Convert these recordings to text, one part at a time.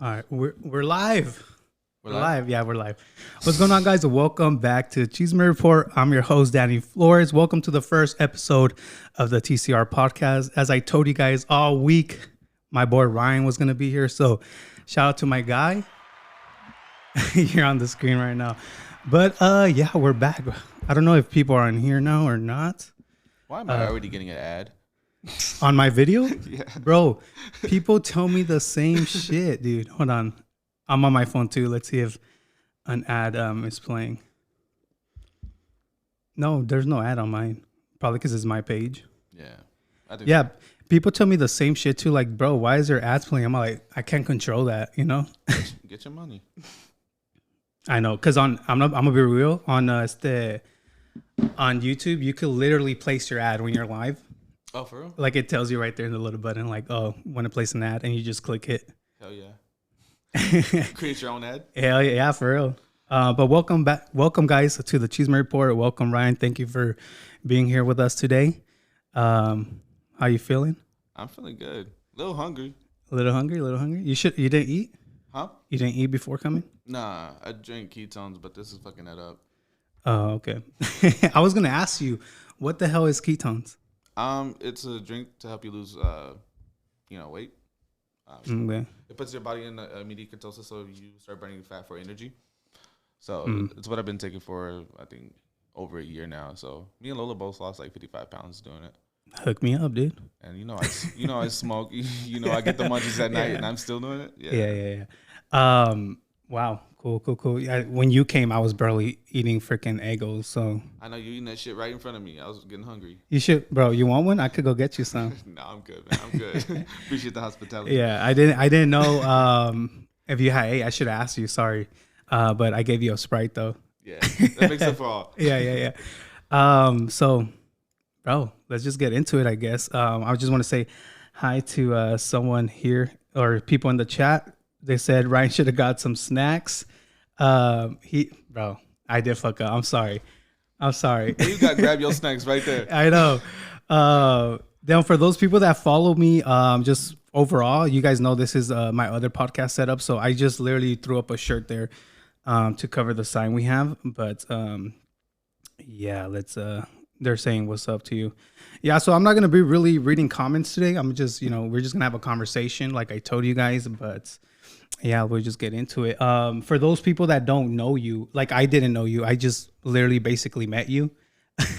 All right, we're live. We're live? Yeah, we're live. What's going on, guys? Welcome back to Chisme Report. I'm your host, Danny Flores. Welcome to the first episode of the TCR Podcast. As I told you guys all week, my boy Ryan was going to be here. So shout out to my guy. You're on the screen right now. But yeah, we're back. I don't know if people are in here now or not. Why am I already getting an ad? On my video? Yeah. Bro, people tell me the same shit, dude. Hold on. I'm on my phone too. Let's see if an ad is playing. No, there's no ad on mine. Probably because it's my page. Yeah. Yeah. People tell me the same shit too. Like, bro, why is there ads playing? I'm like, I can't control that, you know? Get your money. I know. Because I'm gonna be real. On YouTube, you could literally place your ad when you're live. Oh, for real? Like, it tells you right there in the little button, like, oh, want to place an ad, and you just click it. Hell yeah. Create your own ad? Hell yeah, for real. But welcome back. Welcome, guys, to the Chisme Report. Welcome, Ryan. Thank you for being here with us today. How you feeling? I'm feeling good. A little hungry. A little hungry? You didn't eat? Huh? You didn't eat before coming? Nah, I drink ketones, but this is fucking that up. Oh, okay. I was going to ask you, what the hell is ketones? It's a drink to help you lose, weight. Okay. It puts your body in immediate ketosis, so you start burning fat for energy. So it's what I've been taking for, I think, over a year now. So me and Lola both lost like 55 pounds doing it. Hook me up, dude. And I smoke. I get the munchies at night, and I'm still doing it. Yeah. Wow. Cool. Yeah, when you came, I was barely eating freaking Eggos, so. I know you eating that shit right in front of me. I was getting hungry. You should, bro. You want one? I could go get you some. No, I'm good, man. I'm good. Appreciate the hospitality. Yeah, I didn't know if you had. Hey, I should have asked you. Sorry, but I gave you a Sprite though. Yeah, that makes up for all. Yeah. So, bro, let's just get into it. I guess. I just want to say hi to someone here or people in the chat. They said Ryan should have got some snacks. I did fuck up. I'm sorry. You got to grab your snacks right there. I know. Then for those people that follow me, just overall, you guys know this is my other podcast setup. So I just literally threw up a shirt there to cover the sign we have. But yeah, they're saying what's up to you. Yeah, so I'm not going to be really reading comments today. I'm just, we're just going to have a conversation like I told you guys. But yeah, we'll just get into it. For those people that don't know you, like I didn't know you. I just literally basically met you.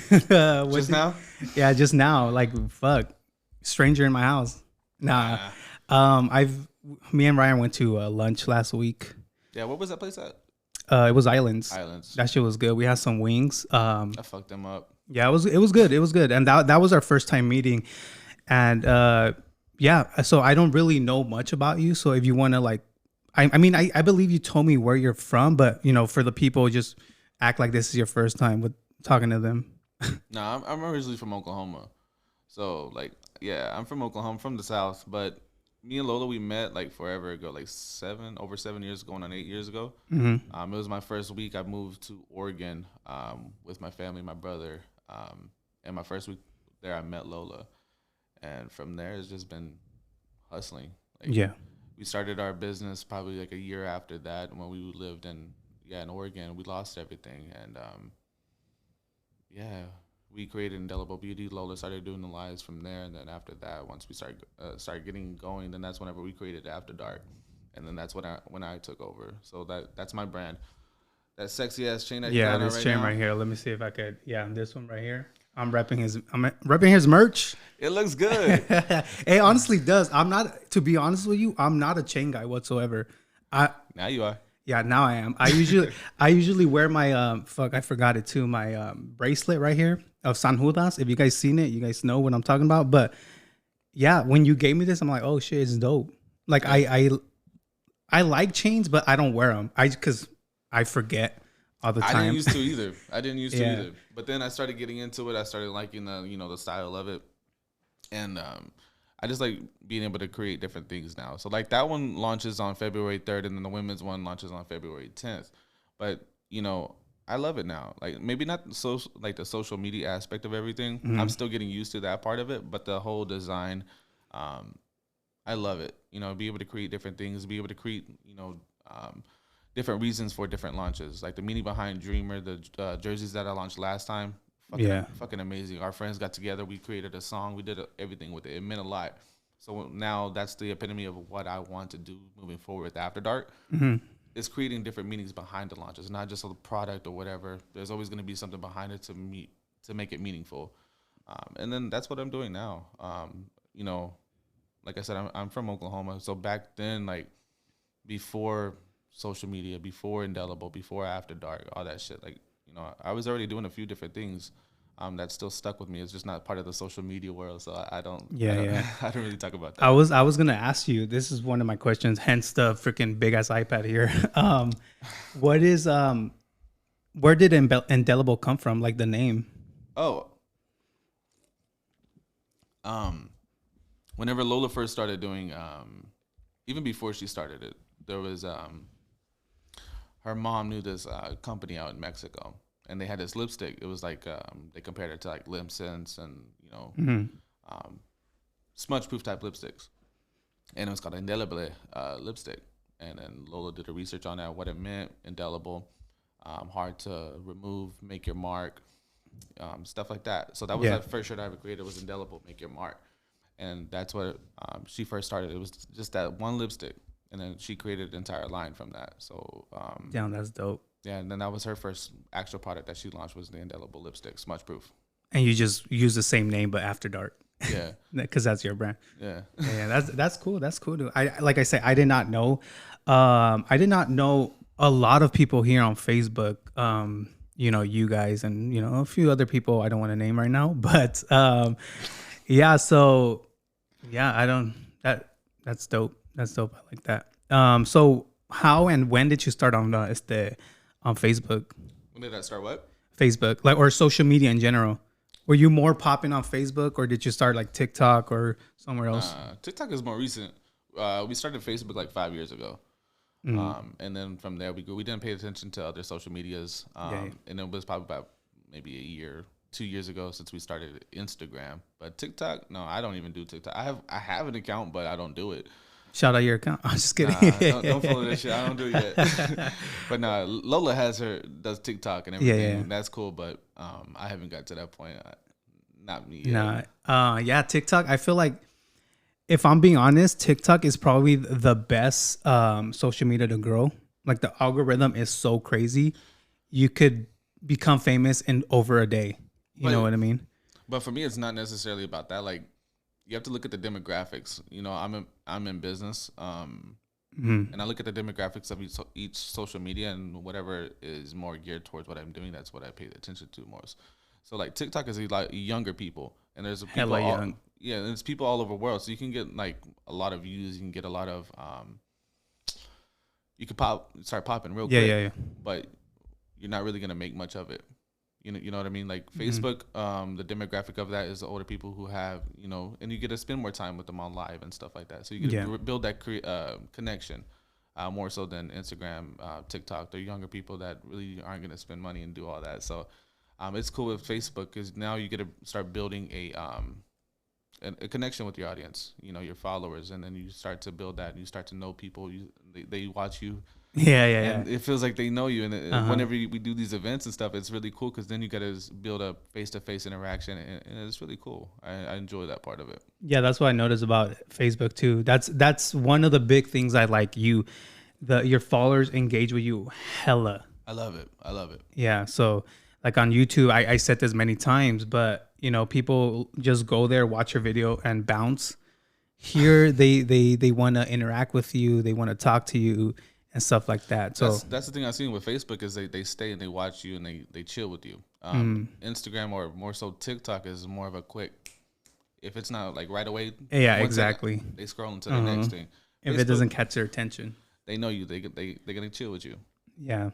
Just now? Yeah, just now. Like, fuck. Stranger in my house. Nah. Me and Ryan went to lunch last week. Yeah, what was that place at? It was Islands. Islands. That shit was good. We had some wings. I fucked them up. Yeah, it was good. It was good. And that was our first time meeting. And yeah, so I don't really know much about you. So if you want to like, I believe you told me where you're from, but for the people, just act like this is your first time with talking to them. No, I'm originally from Oklahoma. So like, yeah, I'm from Oklahoma, from the South, but me and Lola, we met like forever ago, like over 7 years, going on 8 years ago. Mm-hmm. It was my first week. I moved to Oregon with my family, my brother. And my first week there, I met Lola. And from there, it's just been hustling. Like, yeah. We started our business probably like a year after that when we lived in Oregon. We lost everything. And we created Indelible Beauty. Lola started doing the lives from there. And then after that, once we started getting going, then that's whenever we created After Dark. And then that's when I took over. So that's my brand. That sexy ass chain that you got this right chain now. right here. Let me see if I could. Yeah, this one right here. I'm repping his merch. It looks good. It honestly does. To be honest with you, I'm not a chain guy whatsoever. Now you are. Yeah, now I am. I usually wear my I forgot it too. My bracelet right here of San Judas. If you guys seen it, you guys know what I'm talking about. But yeah, when you gave me this, I'm like, oh shit, it's dope. Like I like chains, but I don't wear them. Because I forget all the time. I didn't used to either. But then I started getting into it. I started liking the style of it, and I just like being able to create different things now. So like that one launches on February 3rd, and then the women's one launches on February 10th. But I love it now. Like maybe not the social media aspect of everything. Mm-hmm. I'm still getting used to that part of it, but the whole design, I love it. You know, be able to create different things, be able to create, you know, different reasons for different launches. Like the meaning behind Dreamer, the jerseys that I launched last time. Fucking amazing. Our friends got together. We created a song. We did everything with it. It meant a lot. So now that's the epitome of what I want to do moving forward with After Dark. Mm-hmm. It's creating different meanings behind the launches, not just a product or whatever. There's always going to be something behind it to make it meaningful. And then that's what I'm doing now. You know, like I said, I'm from Oklahoma. So back then, like before social media, before Indelible, before After Dark, all that shit, like, you know, I was already doing a few different things that still stuck with me. It's just not part of the social media world, so I don't I don't really talk about that. I was gonna ask you. This is one of my questions. Hence the freaking big ass iPad here. What is where did Indelible come from? Like the name? Oh, whenever Lola first started doing, even before she started it, there was her mom knew this company out in Mexico, and they had this lipstick. It was like they compared it to like Limp Sense and, you know, smudge proof type lipsticks, and it was called Indelible lipstick. And then Lola did a research on that, what it meant, indelible, hard to remove, make your mark, stuff like that. So that was the first shirt I ever created, was Indelible, make your mark. And that's what she first started. It was just that one lipstick. And then she created an entire line from that. So damn, that's dope. Yeah, and then that was her first actual product that she launched, was the Indelible lipstick, smudge proof. And you just use the same name but After Dark. Yeah, because that's your brand. Yeah, that's cool. That's cool, dude. Like I said, I did not know. I did not know a lot of people here on Facebook. You know, you guys and, you know, a few other people I don't want to name right now, but yeah. So yeah, I don't. That's dope. That's dope. I like that. So how and when did you start on Facebook? When did I start what? Facebook, like, or social media in general. Were you more popping on Facebook, or did you start like TikTok or somewhere else? TikTok is more recent. We started Facebook like 5 years ago. And then from there we grew. We didn't pay attention to other social medias. And it was probably about maybe a year, 2 years ago since we started Instagram. But TikTok, no, I don't even do TikTok. I have an account, but I don't do it. Shout out your account. I'm just kidding. Don't follow that shit. I don't do it yet. But no, Lola does TikTok and everything. Yeah. That's cool, but I haven't got to that point. Not me yet. Yeah, TikTok. I feel like, if I'm being honest, TikTok is probably the best social media to grow. Like, the algorithm is so crazy. You could become famous in over a day. You know what I mean? But for me, it's not necessarily about that. Like, you have to look at the demographics. You know, I'm in business, and I look at the demographics of each social media, and whatever is more geared towards what I'm doing, that's what I pay attention to most. So like TikTok is like younger people, and there's people hella young. Yeah, there's people all over the world, so you can get like a lot of views. You can get a lot of you could start popping real quick. Yeah. But you're not really gonna make much of it. You know what I mean? Like Facebook, the demographic of that is the older people who have, you know, and you get to spend more time with them on live and stuff like that. So you get to build that connection more so than Instagram, TikTok. They're younger people that really aren't going to spend money and do all that. So it's cool with Facebook because now you get to start building a connection with your audience, you know, your followers, and then you start to build that. And you start to know people. They watch you. Yeah. And it feels like they know you. And whenever we do these events and stuff, it's really cool because then you got to build a face-to-face interaction, and it's really cool. I enjoy that part of it. Yeah, that's what I noticed about Facebook too. That's one of the big things I like. Your followers engage with you hella. I love it. Yeah, so like on YouTube, I said this many times, but you know, people just go there, watch your video, and bounce. Here, they want to interact with you. They want to talk to you. And stuff like that. So that's the thing I've seen with Facebook is they stay and they watch you and they chill with you. Instagram or more so TikTok is more of a quick. If it's not like right away, exactly. They scroll into the next thing. If it doesn't catch their attention, they know you. They're gonna chill with you. Yeah.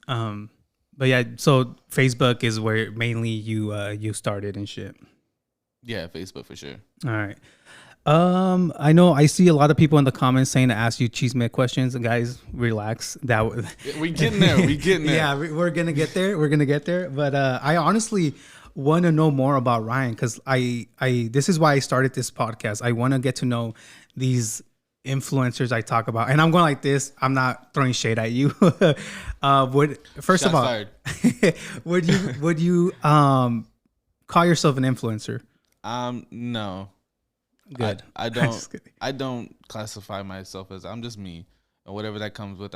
But yeah, so Facebook is where mainly you started and shit. Yeah, Facebook for sure. All right. I know I see a lot of people in the comments saying to ask you Chisme questions. And guys, relax. We getting there. Yeah, we're gonna get there. But I honestly, want to know more about Ryan because I this is why I started this podcast. I want to get to know these influencers I talk about, and I'm going like this. I'm not throwing shade at you. First of all, would you call yourself an influencer? No. Good. I don't classify myself as, I'm just me, and whatever that comes with.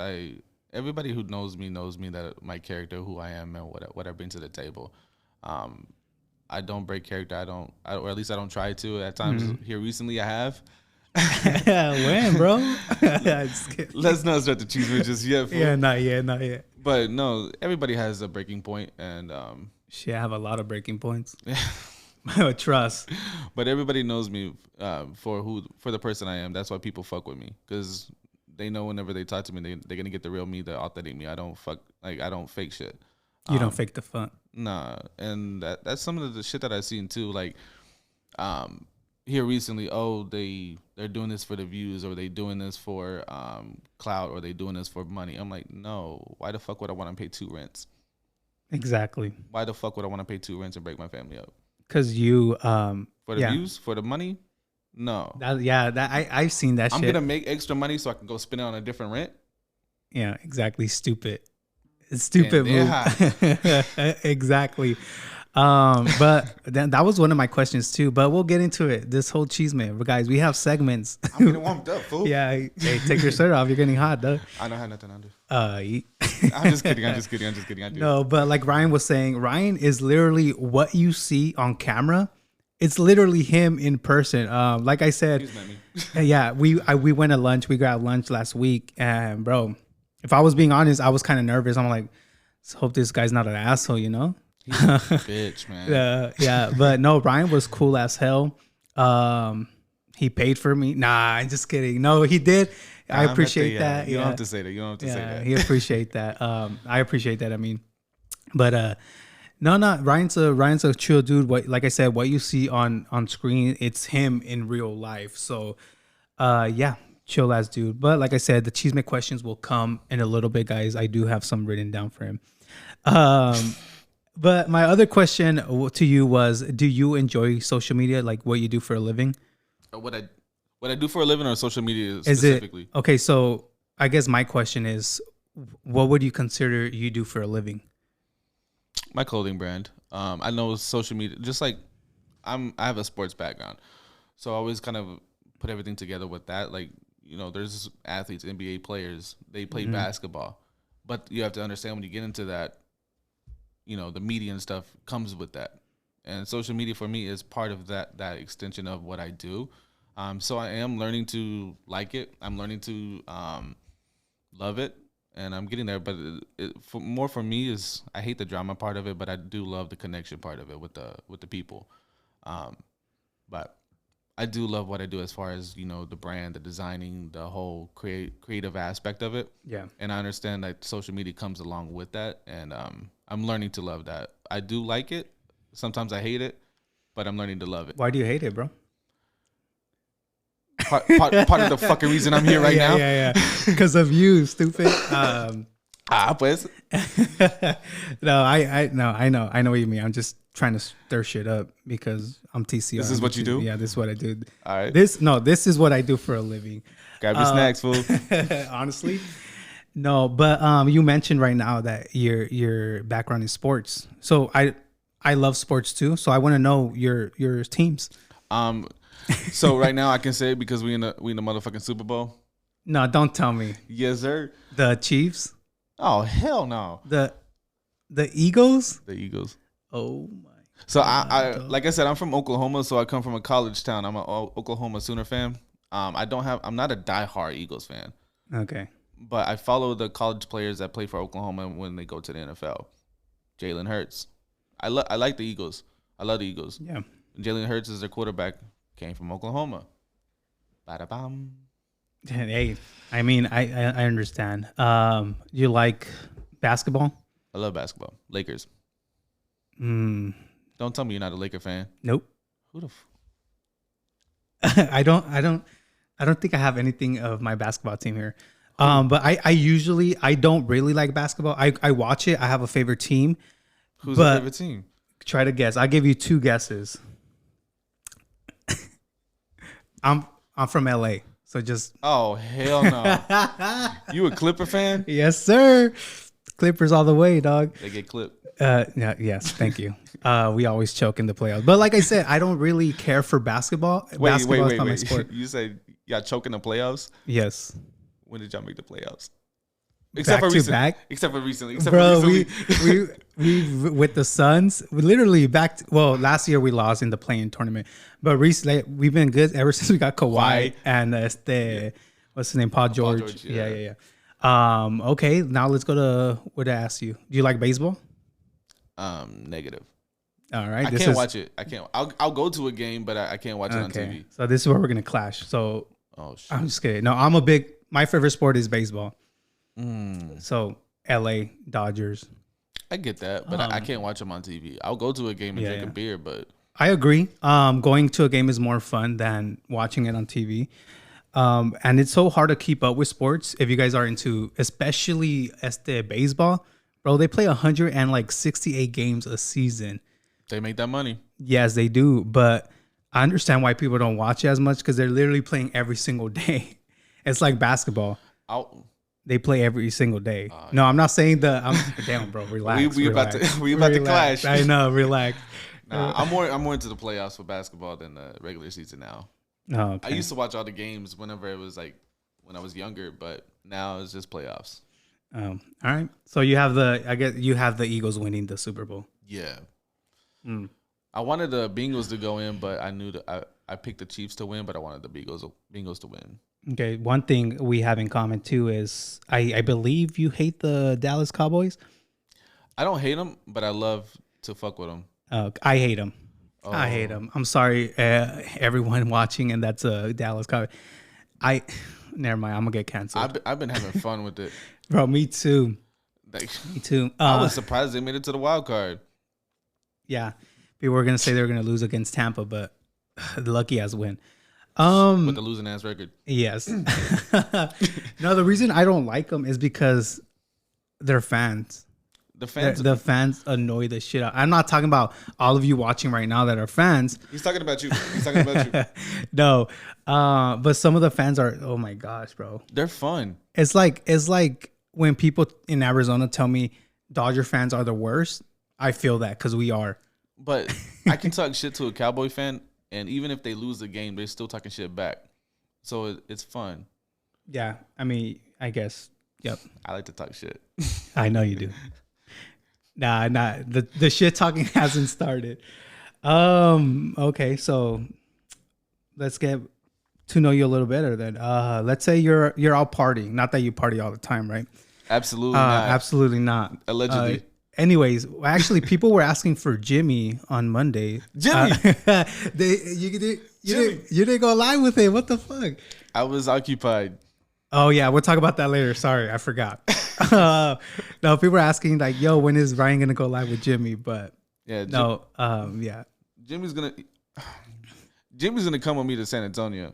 Everybody who knows me that my character, who I am, and what I bring to the table. I don't break character. Or at least I don't try to. At times here recently, I have. When, bro? Let's not start the Chisme just yet. Yeah, not yet. But no, everybody has a breaking point, and shit, I have a lot of breaking points. Trust. But everybody knows me for the person I am. That's why people fuck with me, because they know whenever they talk to me, they're gonna get the real me, the authentic me. I don't fake shit. You don't fake the fun. Nah, and that's some of the shit that I've seen too. Like, here recently, they're doing this for the views, or they doing this for clout, or they doing this for money. I'm like, no. Why the fuck would I want to pay 2 rents? Exactly. Why the fuck would I want to pay 2 rents and break my family up? Because you for the views, for the money. No. I've seen that. I'm shit. gonna make extra money so I can go spend it on a different rent. Yeah, exactly. Stupid. It's stupid move. Exactly. But that was one of my questions too. But we'll get into it. This whole Chisme, guys. We have segments. I'm getting warmed up, fool. Yeah. Hey, take your shirt off. You're getting hot, though. I don't have nothing under. I'm just kidding. I do. No, but like Ryan was saying, Ryan is literally what you see on camera. It's literally him in person. Like I said, he's not me. Yeah, we went to lunch. We grabbed lunch last week, and bro, if I was being honest, I was kind of nervous. I'm like, let's hope this guy's not an asshole, you know? He's a bitch, man. Yeah, but no, Ryan was cool as hell. He paid for me. Nah, I'm just kidding. No, he did. I appreciate that. You don't have to say that. You don't have to say that. He appreciate that. I appreciate that. I mean, but no, Ryan's a chill dude. Like I said, what you see on screen, it's him in real life. So, yeah, chill ass dude. But like I said, the Chisme questions will come in a little bit, guys. I do have some written down for him. But my other question to you was, do you enjoy social media, like what you do for a living? What I do for a living, or social media specifically? Okay, so I guess my question is, what would you consider you do for a living? My clothing brand. I know social media, just like I have a sports background, so I always kind of put everything together with that. Like, you know, there's athletes, NBA players, they play basketball, but you have to understand when you get into that, you know, the media and stuff comes with that. And social media for me is part of that extension of what I do. So I am learning to like it. I'm learning to love it, and I'm getting there. But for me is, I hate the drama part of it, but I do love the connection part of it with the people. But I do love what I do as far as, you know, the brand, the designing, the whole creative aspect of it. Yeah. And I understand that social media comes along with that, and I'm learning to love that. I do like it. Sometimes I hate it, but I'm learning to love it. Why do you hate it, bro? Part of the fucking reason I'm here right now. Yeah. Because of you, stupid. Pues. No, I know what you mean. I'm just trying to stir shit up because I'm TCR. This is what you do? Yeah, this is what I do. All right. This is what I do for a living. Grab your snacks, fool. Honestly. No, but you mentioned right now that your background is sports. So I love sports too. So I want to know your teams. So right now I can say it because we in the motherfucking Super Bowl. No, don't tell me. Yes, sir. The Chiefs? Oh, hell no. The Eagles? The Eagles. Oh my. So I like I said, I'm from Oklahoma, so I come from a college town. I'm an Oklahoma Sooner fan. I'm not a diehard Eagles fan. Okay. But I follow the college players that play for Oklahoma when they go to the NFL. Jalen Hurts. I like the Eagles. I love the Eagles. Yeah. Jalen Hurts is their quarterback. Came from Oklahoma. Ba-da-bam. Hey, I mean, I understand. You like basketball? I love basketball. Lakers. Don't tell me you're not a Laker fan. Nope. Who the I don't think I have anything of my basketball team here. But I don't really like basketball. I watch it. I have a favorite team. Who's your favorite team? Try to guess. I'll give you 2 guesses. I'm from LA, so just. Oh hell no! You a Clipper fan? Yes, sir. Clippers all the way, dog. They get clipped. Yeah, yes, thank you. We always choke in the playoffs, but like I said, I don't really care for basketball. Basketball is not my sport. You said y'all choke in the playoffs? Yes. When did y'all make the playoffs? Except for recently. Bro, we with the Suns, we literally last year we lost in the play-in tournament, but recently we've been good ever since we got Kawhi and what's his name, Paul George. Yeah. Okay, now let's go to what I asked you. Do you like baseball? Negative. All right, I can't watch it. I can't. I'll go to a game, but I can't watch it on TV. So this is where we're gonna clash. So shit. I'm just kidding. No, my favorite sport is baseball. So LA Dodgers. I get that, but I can't watch them on TV. I'll go to a game and drink a beer, but I agree. Going to a game is more fun than watching it on TV. And it's so hard to keep up with sports if you guys are into, especially baseball, bro. They play 168 games a season. They make that money. Yes, they do. But I understand why people don't watch it as much because they're literally playing every single day. It's like basketball. They play every single day. No, I'm not saying damn, bro. Relax. We about to clash. I know. Relax. Nah, I'm more into the playoffs for basketball than the regular season now. Oh, okay. I used to watch all the games whenever it was like when I was younger, but now it's just playoffs. All right. So you have the Eagles winning the Super Bowl. Yeah. I wanted the Bengals to go in, but I knew I picked the Chiefs to win, but I wanted the Bengals to win. Okay. One thing we have in common too is I believe you hate the Dallas Cowboys. I don't hate them, but I love to fuck with them. I hate them. Oh. I hate them. I'm sorry, everyone watching, and that's a Dallas Cowboys. Never mind. I'm gonna get canceled. I've been having fun with it, bro. Me too. Me too. I was surprised they made it to the wild card. Yeah, people were gonna say they were gonna lose against Tampa, but the lucky ass win. With the losing ass record. Yes. No, the reason I don't like them is because they're fans. The fans annoy the shit out. I'm not talking about all of you watching right now that are fans. He's talking about you. No, but some of the fans are. Oh my gosh, bro. They're fun. It's like when people in Arizona tell me Dodger fans are the worst. I feel that because we are. But I can talk shit to a Cowboy fan, and even if they lose the game, they're still talking shit back. So it's fun. Yeah, I mean, I guess. Yep. I like to talk shit. I know you do. Nah. The shit talking hasn't started. Okay, so let's get to know you a little better then. Let's say you're out partying. Not that you party all the time, right? Absolutely not. Absolutely not. Allegedly. Anyways, actually, people were asking for Jimmy on Monday. Jimmy, you didn't go live with it. What the fuck? I was occupied. Oh yeah, we'll talk about that later. Sorry, I forgot. No, people were asking like, "Yo, when is Ryan gonna go live with Jimmy?" But yeah, yeah. Jimmy's gonna come with me to San Antonio.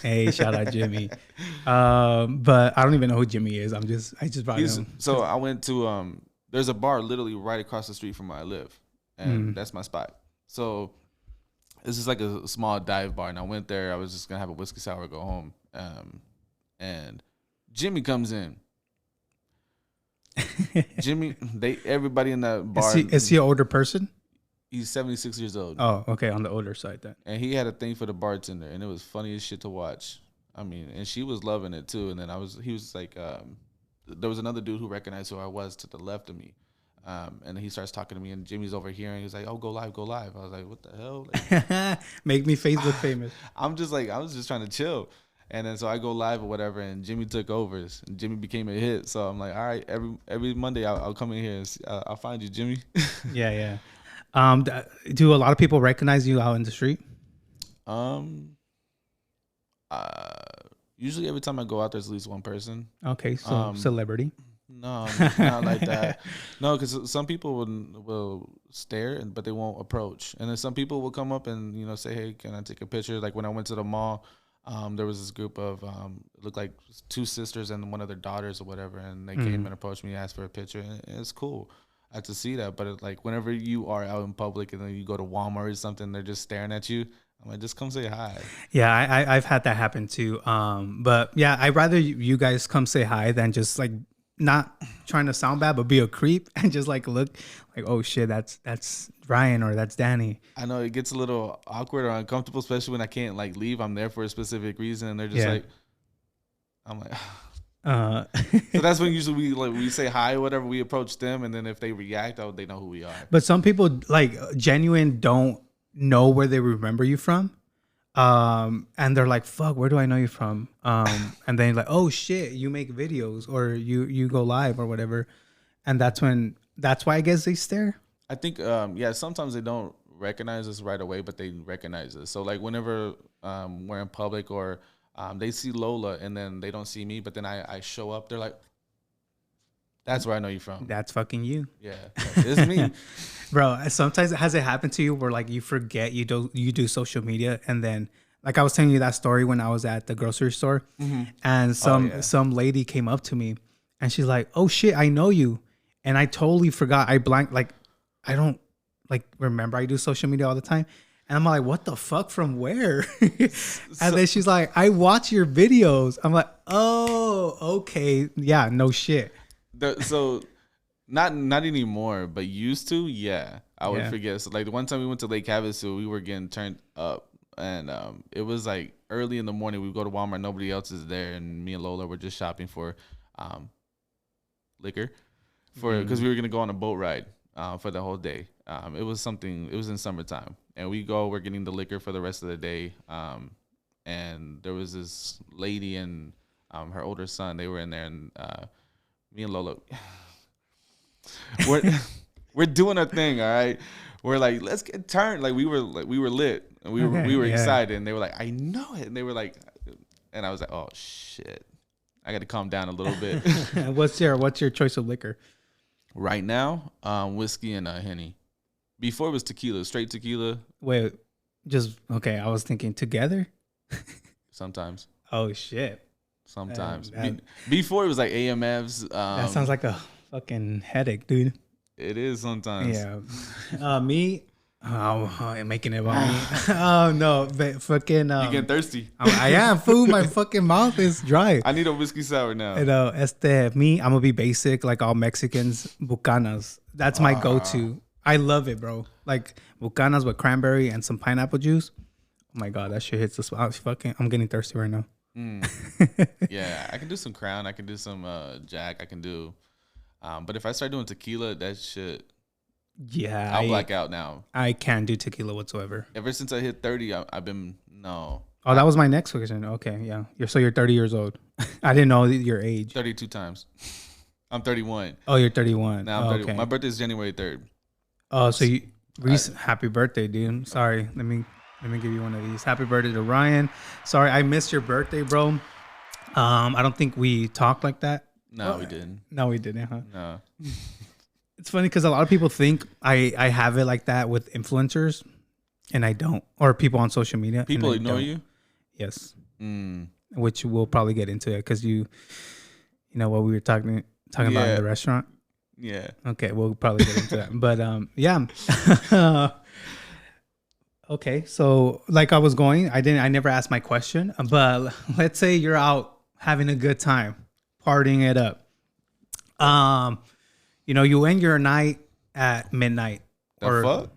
Hey, shout out Jimmy. But I don't even know who Jimmy is. I just brought him. So I went to there's a bar literally right across the street from where I live, and that's my spot. So this is like a small dive bar, and I went there. I was just gonna have a whiskey sour, go home, and Jimmy comes in. Jimmy, everybody in that bar. Is he an older person? He's 76 years old. Oh, okay, on the older side then. And he had a thing for the bartender, and it was funny as shit to watch. I mean, and she was loving it too. And then he was like, there was another dude who recognized who I was to the left of me. And he starts talking to me, and Jimmy's overhearing. He's like, "Oh, go live, go live." I was like, "What the hell?" Like, make me Facebook famous. I was just trying to chill. And then so I go live or whatever, and Jimmy took over. And Jimmy became a hit. So I'm like, all right, every Monday I'll come in here and I'll find you, Jimmy. Yeah. Do a lot of people recognize you out in the street? Usually every time I go out, there's at least one person. Okay, so celebrity. No, not like that. No, because some people will stare, but they won't approach. And then some people will come up and say, "Hey, can I take a picture?" Like when I went to the mall, there was this group of it looked like two sisters and one of their daughters or whatever, and they came and approached me, asked for a picture, and it's cool. to see that. But like whenever you are out in public and then you go to Walmart or something, they're just staring at you. I'm like, just come say hi. Yeah, I've had that happen too. But yeah, I'd rather you guys come say hi than just like not trying to sound bad, but be a creep and just like look like, oh shit, that's Ryan or that's Danny. I know it gets a little awkward or uncomfortable, especially when I can't like leave. I'm there for a specific reason, and they're just like, I'm like. So that's when usually we say hi or whatever. We approach them, and then if they react, they know who we are. But some people like genuine don't know where they remember you from, and they're like, "Fuck, where do I know you from?" And then like, "Oh shit, you make videos or you go live or whatever," and that's why I guess they stare. I think sometimes they don't recognize us right away, but they recognize us. So like whenever we're in public or they see Lola and then they don't see me, but then I show up. They're like, "That's where I know you from." That's fucking you. Yeah, it's me, bro. Sometimes has it happened to you where like you forget you do social media, and then like I was telling you that story when I was at the grocery store, and some lady came up to me and she's like, "Oh shit, I know you," and I totally forgot. I blanked, like I don't like remember I do social media all the time. And I'm like, what the fuck? From where? And then she's like, I watch your videos. I'm like, oh, okay. Yeah, no shit. So not anymore, but used to, yeah. I would forget. So like the one time we went to Lake Havasu, we were getting turned up. And it was like early in the morning. We go to Walmart, nobody else is there. And me and Lola were just shopping for liquor because we were going to go on a boat ride for the whole day. It was in summertime. And we're getting the liquor for the rest of the day. And there was this lady and her older son. They were in there, and me and Lola, we're doing our thing. All right, we're like, let's get turned. Like we were lit, and we were excited. And they were like, I know it. And they were like, and I was like, oh shit, I got to calm down a little bit. What's your choice of liquor? Right now, whiskey and Henny. Before it was tequila, straight tequila. Wait, just okay. I was thinking together. Sometimes. Oh shit. Sometimes. Before it was like AMFs. That sounds like a fucking headache, dude. It is sometimes. Yeah. Me. Oh, I'm making it about me. Oh no, but fucking. You getting thirsty? I am. Food. My fucking mouth is dry. I need a whiskey sour now. Me. I'm gonna be basic, like all Mexicans. Bucanas. That's my go-to. I love it, bro. Like Bucanas with cranberry and some pineapple juice. Oh my god, that shit hits the spot. I'm getting thirsty right now. Yeah, I can do some Crown. I can do some Jack. I can do, but if I start doing tequila, that shit. Yeah, I'll black out now. I can't do tequila whatsoever. Ever since I hit 30, I've been no. Oh, that was my next question. Okay, yeah. You're 30 years old. I didn't know your age. 32 times. I'm 31. Oh, you're 31. Now I'm 31. Okay. My birthday is January 3rd. Oh, so happy birthday, dude. Sorry. Let me give you one of these. Happy birthday to Ryan. Sorry, I missed your birthday, bro. I don't think we talked like that. No, we didn't. No, we didn't, huh? No. It's funny because a lot of people think I have it like that with influencers, and I don't. Or people on social media. People ignore you? Yes. Which we'll probably get into it because you know what we were talking about in the restaurant. Yeah. Okay, we'll probably get into that. But yeah. Okay, so like I was going, I never asked my question, but let's say you're out having a good time, partying it up. You end your night at midnight. Fuck?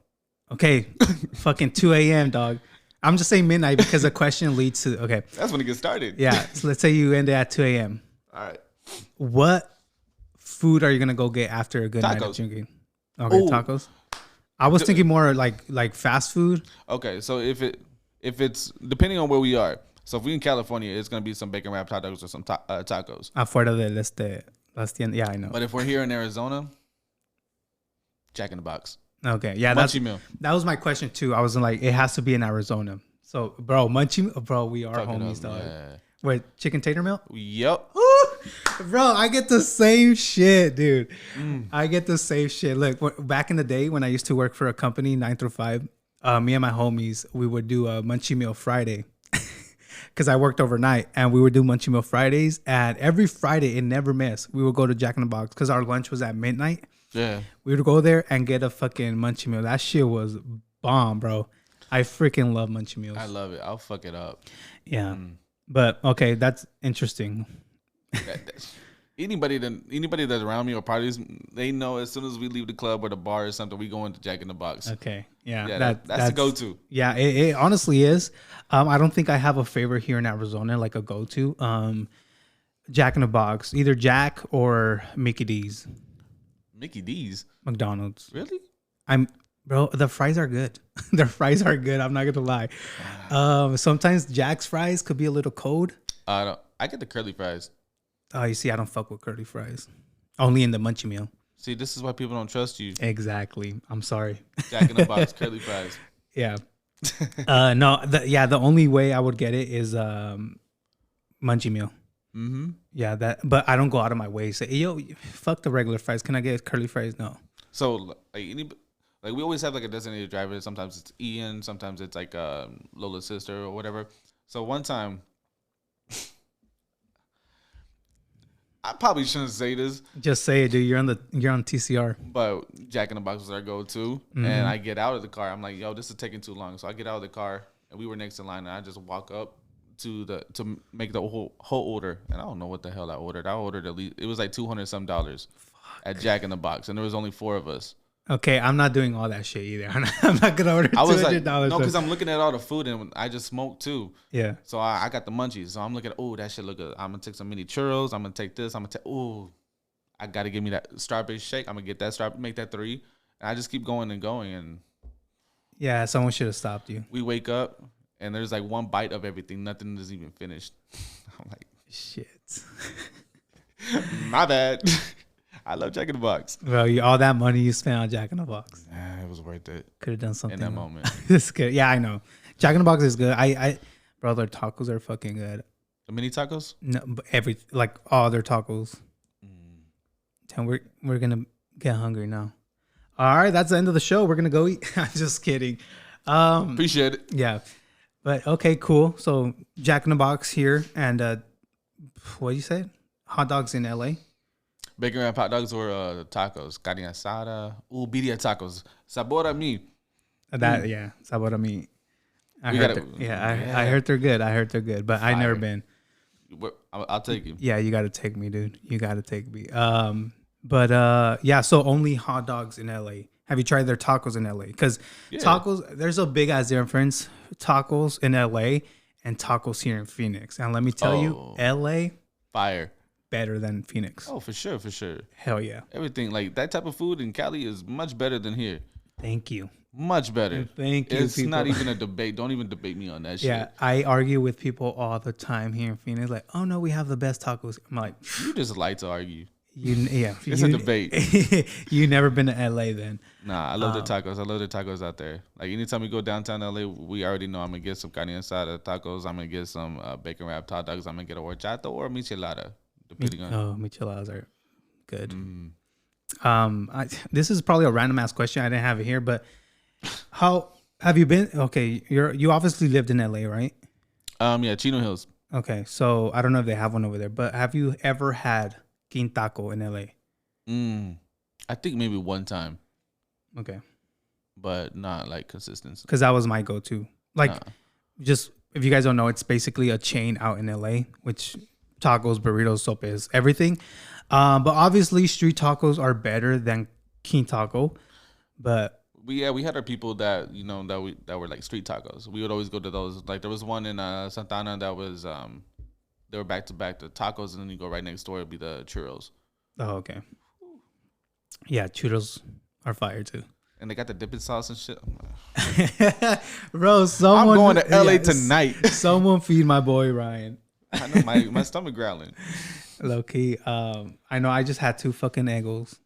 Okay, fucking 2 a.m., dog. I'm just saying midnight because the question leads to, okay. That's when it gets started. Yeah, so let's say you end it at 2 a.m. All right. What food are you going to go get after a good night of drinking? Okay, tacos. I was thinking more like fast food. Okay, so if it's depending on where we are. So if we're in California, it's gonna be some bacon wrapped hot dogs or some tacos. Afuera de las tiendas. Yeah, I know. But if we're here in Arizona, Jack in the Box. Okay, yeah, that was my question too. I was like, it has to be in Arizona. So, bro, we are homies, dog. Yeah. Wait, chicken tater melt? Yep. Bro, I get the same shit, dude. I get the same shit. Look, back in the day when I used to work for a company, 9 through 5, me and my homies, we would do a Munchie Meal Friday. Because I worked overnight, and we would do Munchie Meal Fridays. And every Friday, it never missed. We would go to Jack in the Box because our lunch was at midnight. Yeah. We would go there and get a fucking munchie meal. That shit was bomb, bro. I freaking love munchie meals. I love it. I'll fuck it up. Yeah. But okay, that's interesting. Anybody that's around me or parties, they know as soon as we leave the club or the bar or something, we go into Jack in the Box. Okay. Yeah. That's the go-to. Yeah, it honestly is. I don't think I have a favorite here in Arizona, like a go-to. Jack in the Box, either Jack or Mickey D's. Mickey D's? McDonald's. Really? Bro, the fries are good. Their fries are good. I'm not going to lie. Sometimes Jack's fries could be a little cold. I get the curly fries. Oh, you see, I don't fuck with curly fries. Only in the munchie meal. See, this is why people don't trust you. Exactly. I'm sorry. Jack in the Box, curly fries. Yeah. The only way I would get it is munchie meal. Mm-hmm. Yeah, but I don't go out of my way. Say, yo, fuck the regular fries. Can I get curly fries? No. So, like we always have like a designated driver. Sometimes it's Ian. Sometimes it's like Lola's sister or whatever. So one time, I probably shouldn't say this. Just say it, dude. You're on TCR. But Jack in the Box was our go-to, and I get out of the car. I'm like, yo, this is taking too long. So I get out of the car, and we were next in line, and I just walk up to make the whole order, and I don't know what the hell I ordered. I ordered at least it was like $200 some at Jack in the Box, and there was only 4 of us. Okay, I'm not doing all that shit either. I'm not gonna order $200. No, because I'm looking at all the food and I just smoked too. Yeah. So I got the munchies. So I'm looking at that shit look good. I'm gonna take some mini churros. I'm gonna take this. I gotta give me that strawberry shake. I'm gonna get that make that 3. And I just keep going and going. And yeah, someone should have stopped you. We wake up and there's like 1 bite of everything. Nothing is even finished. I'm like, shit. My bad. I love Jack in the Box. Well, all that money you spent on Jack in the Box. Yeah, it was worth it. Could have done something in that moment. It's good. Yeah, I know. Jack in the Box is good. Bro, their tacos are fucking good. The mini tacos? No, but all their tacos. And we're gonna get hungry now. All right, that's the end of the show. We're gonna go eat. I'm just kidding. Appreciate it. Yeah, but okay, cool. So Jack in the Box here, and what you say? Hot dogs in LA. Bacon wrap hot dogs or tacos. Carne asada. Birria tacos. Sabor a mí. Yeah, sabor a mí. I heard they're good. But I've never been. I'll take you. Yeah, you got to take me, dude. You got to take me. Yeah, so only hot dogs in LA. Have you tried their tacos in LA? Because tacos, there's a big ass difference. Tacos in LA and tacos here in Phoenix. And let me tell you, LA. Fire. Better than Phoenix. Oh, for sure. Hell yeah. Everything like that type of food in Cali is much better than here. Thank you. Much better. Thank you. It's not even a debate. Don't even debate me on that shit. Yeah, I argue with people all the time here in Phoenix. Like, oh no, we have the best tacos. I'm like, you just like to argue. It's a debate. You never been to LA then? Nah, I love the tacos. I love the tacos out there. Like anytime we go downtown LA, we already know I'm gonna get some carne asada tacos. I'm gonna get some bacon wrapped hot dogs. I'm gonna get a horchata or a michelada. Micheladas are good. This is probably a random ass question. I didn't have it here, but how have you been? Okay, you obviously lived in LA, right? Yeah, Chino Hills. Okay, so I don't know if they have one over there, but have you ever had Quintaco in LA? I think maybe one time. Okay, but not like consistency. Because that was my go-to. Just if you guys don't know, it's basically a chain out in LA, which tacos, burritos, sopes, everything. But obviously street tacos are better than Quintaco. But we had our people that that were like street tacos. We would always go to those. Like there was one in Santana that was they were back to back the tacos, and then you go right next door, it'd be the churros. Oh, okay. Yeah, churros are fire too. And they got the dipping sauce and shit. Bro, I'm going to LA tonight. Someone feed my boy Ryan. I know my stomach growling. Low key. I know I just had 2 fucking egg rolls.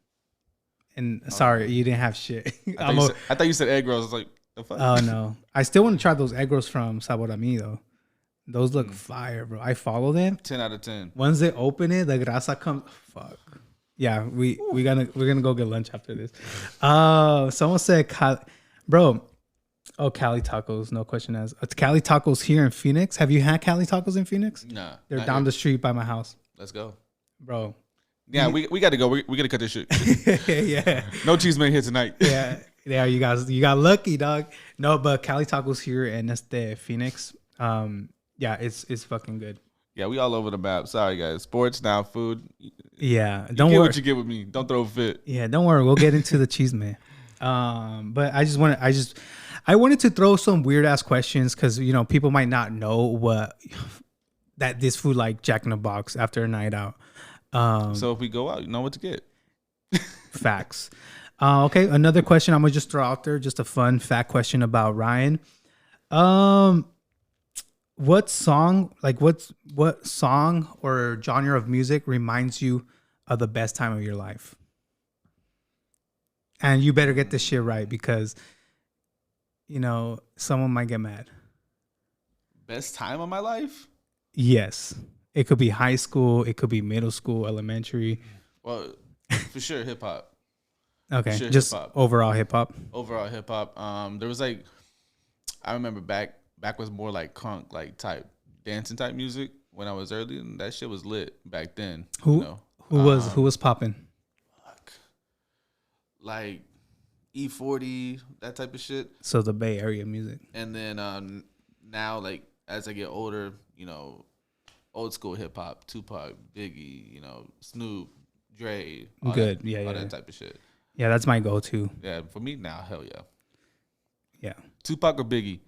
And sorry, you didn't have shit. I thought you said egg rolls. I was like, the fuck? Oh no. I still want to try those egg rolls from Sabor a Mi though. Those look fire, bro. I follow them. 10 out of 10. Once they open it, the grasa comes. Fuck. Yeah, we're gonna go get lunch after this. Someone said, bro. Oh, Cali tacos, no question asked. It's Cali tacos here in Phoenix. Have you had Cali tacos in Phoenix? Nah. They're down the street by my house. Let's go. Bro. Yeah, we got to go. We got to cut this shit. Yeah. No Chisme here tonight. Yeah, you got lucky, dog. No, but Cali Tacos here and it's the Phoenix. Yeah, it's fucking good. Yeah, we all over the map. Sorry, guys. Sports now, food. Yeah, don't worry. What you get with me. Don't throw a fit. Yeah, don't worry. We'll get into the Chisme. But I wanted to throw some weird ass questions because people might not know that this food like Jack in the Box after a night out. So if we go out, you know what to get. Facts. Okay, another question I'm gonna just throw out there, just a fun fact question about Ryan. What song or genre of music reminds you of the best time of your life? And you better get this shit right because someone might get mad. Best time of my life? Yes. It could be high school, it could be middle school, elementary. Well, for sure hip hop. Okay, sure, just hip-hop. Overall hip hop. Overall hip hop. There was I remember back was more like crunk, like type dancing type music when I was early, and that shit was lit back then. Who was popping? Like E40, that type of shit. So the Bay Area music. And then now, like as I get older, old school hip hop, Tupac, Biggie, Snoop, Dre, all that type of shit. Yeah, that's my go-to. Yeah, for me now, hell yeah. Yeah. Tupac or Biggie?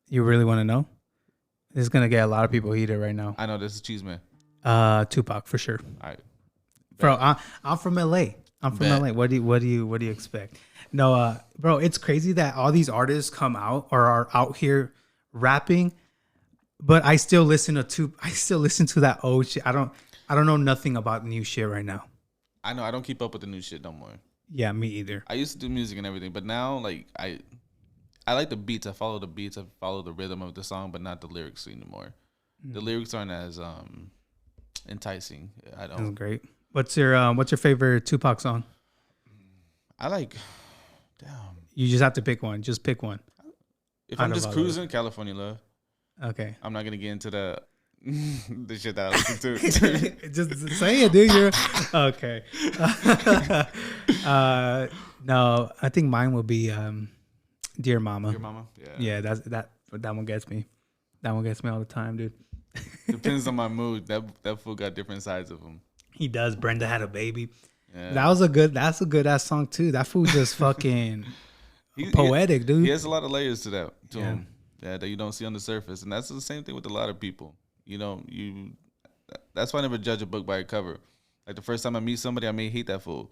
You really want to know? This is gonna get a lot of people heated right now. I know this is Chisme. Tupac for sure. All right, bro. I'm from LA. LA. What do you expect? No, bro, it's crazy that all these artists come out or are out here rapping, but I still listen to that old shit. I don't know nothing about new shit right now. I know I don't keep up with the new shit no more. Yeah, me either. I used to do music and everything, but now like I like the beats. I follow the beats. I follow the rhythm of the song, but not the lyrics anymore. Mm. The lyrics aren't as enticing. I don't. That's great. What's your favorite Tupac song? I like. Damn. You just have to pick one. Just pick one. If I'm just cruising, California Love. Okay. I'm not gonna get into the shit that I listen to. Just say it, dude. You're okay. No, I think mine will be Dear Mama. Dear Mama. Yeah. That one gets me. That one gets me all the time, dude. Depends on my mood. That fool got different sides of him. He does. Brenda Had a Baby. Yeah. That's a good ass song too. That fool just fucking poetic, dude. He has a lot of layers to him. Yeah, that you don't see on the surface. And that's the same thing with a lot of people. That's why I never judge a book by a cover. Like the first time I meet somebody, I may hate that fool.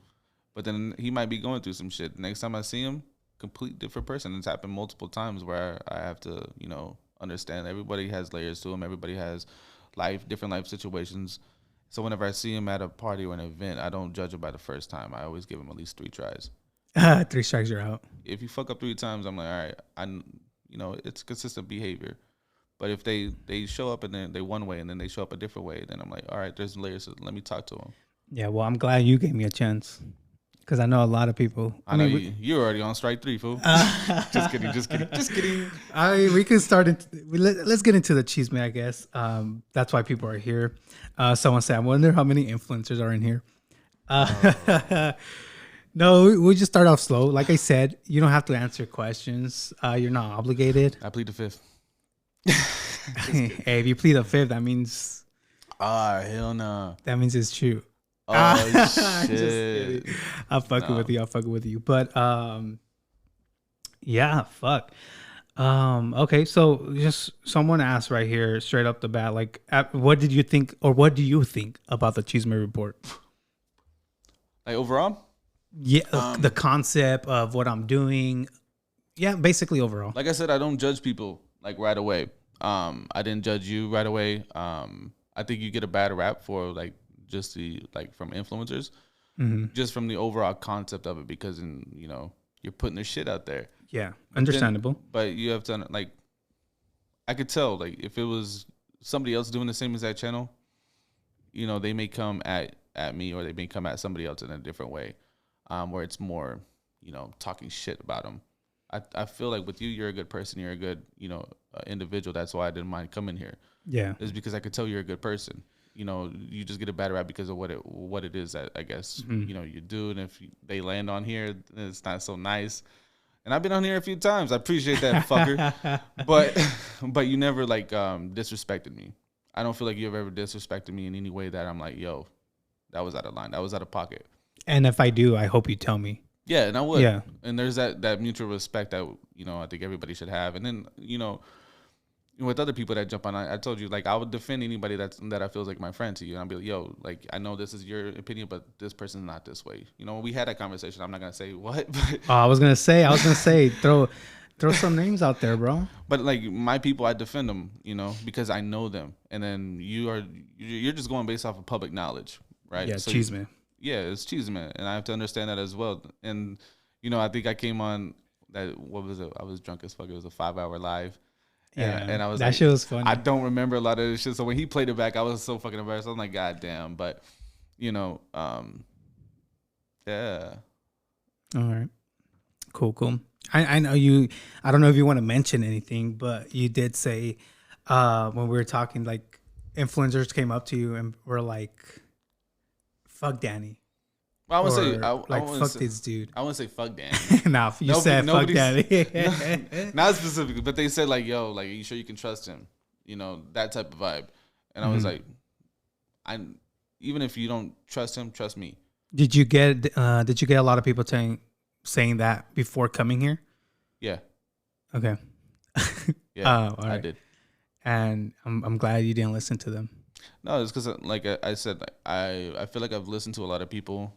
But then he might be going through some shit. The next time I see him, complete different person. It's happened multiple times where I have to, understand everybody has layers to him. Everybody has different life situations. So whenever I see him at a party or an event, I don't judge him by the first time. I always give him at least 3 tries. 3 strikes, you're out. If you fuck up 3 times, I'm like, all right, it's consistent behavior. But if they show up and then they one way and then they show up a different way, then I'm like, all right, there's layers. So let me talk to them. Yeah, well, I'm glad you gave me a chance because I know a lot of people. I know you're already on strike 3, fool. Just kidding. We can start. Let's get into the Chisme, I guess. That's why people are here. Someone said, I wonder how many influencers are in here. No, we'll just start off slow. Like I said, you don't have to answer questions. You're not obligated. I plead the 5th. Hey, if you plead the 5th, that means... hell no. That means it's true. Oh, shit. I'll fuck with you. But, yeah, fuck. Okay, so just someone asked right here, straight up the bat, like, what did you think, or what do you think about the Chisme report? Like, overall? Yeah, the concept of what I'm doing. Yeah, basically overall. Like I said, I don't judge people like right away. I didn't judge you right away. I think you get a bad rap for like just from influencers, just from the overall concept of it because you're putting their shit out there. Yeah, understandable. But you have to like, I could tell like if it was somebody else doing the same exact channel, they may come at me or they may come at somebody else in a different way, where it's more talking shit about them. I feel like with you, you're a good person. You're a good, individual. That's why I didn't mind coming here. Yeah. It's because I could tell you're a good person. you just get a bad rap because of what it is that I guess you do, and if they land on here, it's not so nice. And I've been on here a few times. I appreciate that, fucker. but you never like disrespected me. I don't feel like you've ever disrespected me in any way that I'm like, yo, that was out of line. That was out of pocket. And if I do, I hope you tell me. Yeah, and I would. Yeah. And there's that mutual respect that, I think everybody should have. And then, with other people that jump on, I told you, like, I would defend anybody that I feel like my friend to you. And I'll be like, yo, like, I know this is your opinion, but this person's not this way. We had that conversation. I'm not going to say what. But I was going to say, throw some names out there, bro. But, like, my people, I defend them, because I know them. And then you're just going based off of public knowledge, right? Yeah, so Chisme. Yeah, it's Chisme. And I have to understand that as well. And, I think I came on that, what was it? I was drunk as fuck. It was a 5-hour live. Yeah, and I was that like, shit was funny. I don't remember a lot of this shit. So when he played it back, I was so fucking embarrassed. I'm like, God damn. But, yeah. All right. Cool. I know you, I don't know if you want to mention anything, but you did say when we were talking, like, influencers came up to you and were like, fuck Danny. Well, I would say, fuck this dude. I wouldn't say fuck Danny. Nah, you said fuck Danny. Not specifically, but they said, like, yo, like, are you sure you can trust him? That type of vibe. And I was like, even if you don't trust him, trust me. Did you get a lot of people saying that before coming here? Yeah. Okay. Yeah, all right. I did. And I'm glad you didn't listen to them. No, it's because, like I said, I feel like I've listened to a lot of people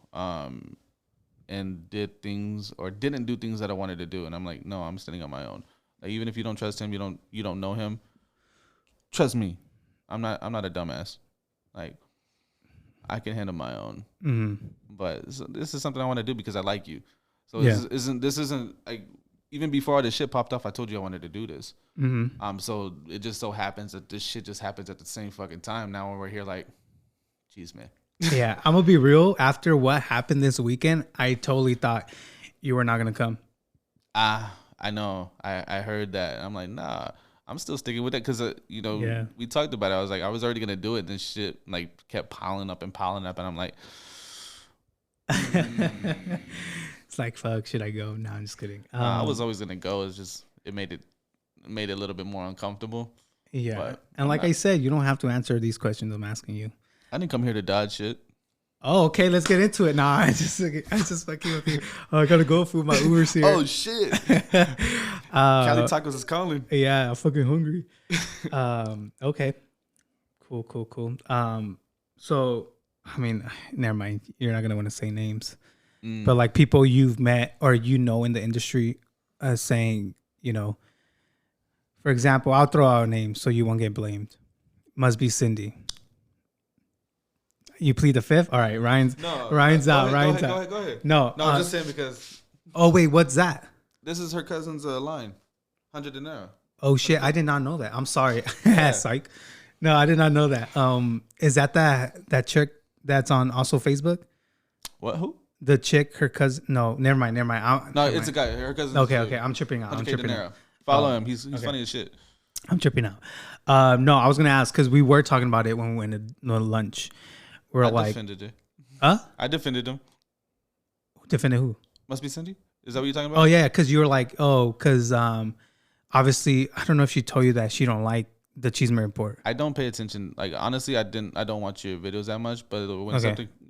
and did things or didn't do things that I wanted to do. And I'm like, no, I'm standing on my own. Like, even if you don't trust him, you don't know him, trust me. I'm not a dumbass. Like, I can handle my own. Mm-hmm. But this is something I want to do because I like you. So this isn't like, even before all this shit popped off, I told you I wanted to do this. Mm-hmm. So it just so happens that this shit just happens at the same fucking time. Now when we're here, like, geez, man. Yeah, I'm gonna be real. After what happened this weekend, I totally thought you were not gonna come. I know. I heard that. I'm like, nah. I'm still sticking with it because we talked about it. I was already gonna do it. And then shit like kept piling up, and I'm like. It's like, fuck, should I go? No, I'm just kidding. I was always gonna go. It's just it made it a little bit more uncomfortable. Yeah, but and like I said, you don't have to answer these questions I'm asking you. I didn't come here to dodge shit. Oh, okay, let's get into it. Nah, I just fucking with you. Oh, I gotta go for my Uber's here. Oh shit! Cali Tacos is calling. Yeah, I'm fucking hungry. Okay, cool. So I mean, never mind. You're not gonna want to say names. But like people you've met or in the industry saying, for example, I'll throw out a name so you won't get blamed. Must be Cindy. You plead the fifth? All right, Ryan's out. Ryan's out. Go ahead. No, I'm just saying because. Oh, wait, what's that? This is her cousin's line. 100 dinero. Oh, shit. I did not know that. I'm sorry. Yeah. Psych. No, I did not know that. Is that chick that's on also Facebook? What? Who? The chick, her cousin. No, never mind. It's a guy. Her cousin. Okay. I'm tripping out. Follow him. He's funny as shit. I'm tripping out. No, I was gonna ask because we were talking about it when we went to lunch. I defended it. Huh? I defended him. Defended who? Must be Cindy. Is that what you're talking about? Oh yeah, because you were like, because obviously I don't know if she told you that she don't like the Chisme report. I don't pay attention. Like honestly, I don't watch your videos that much. But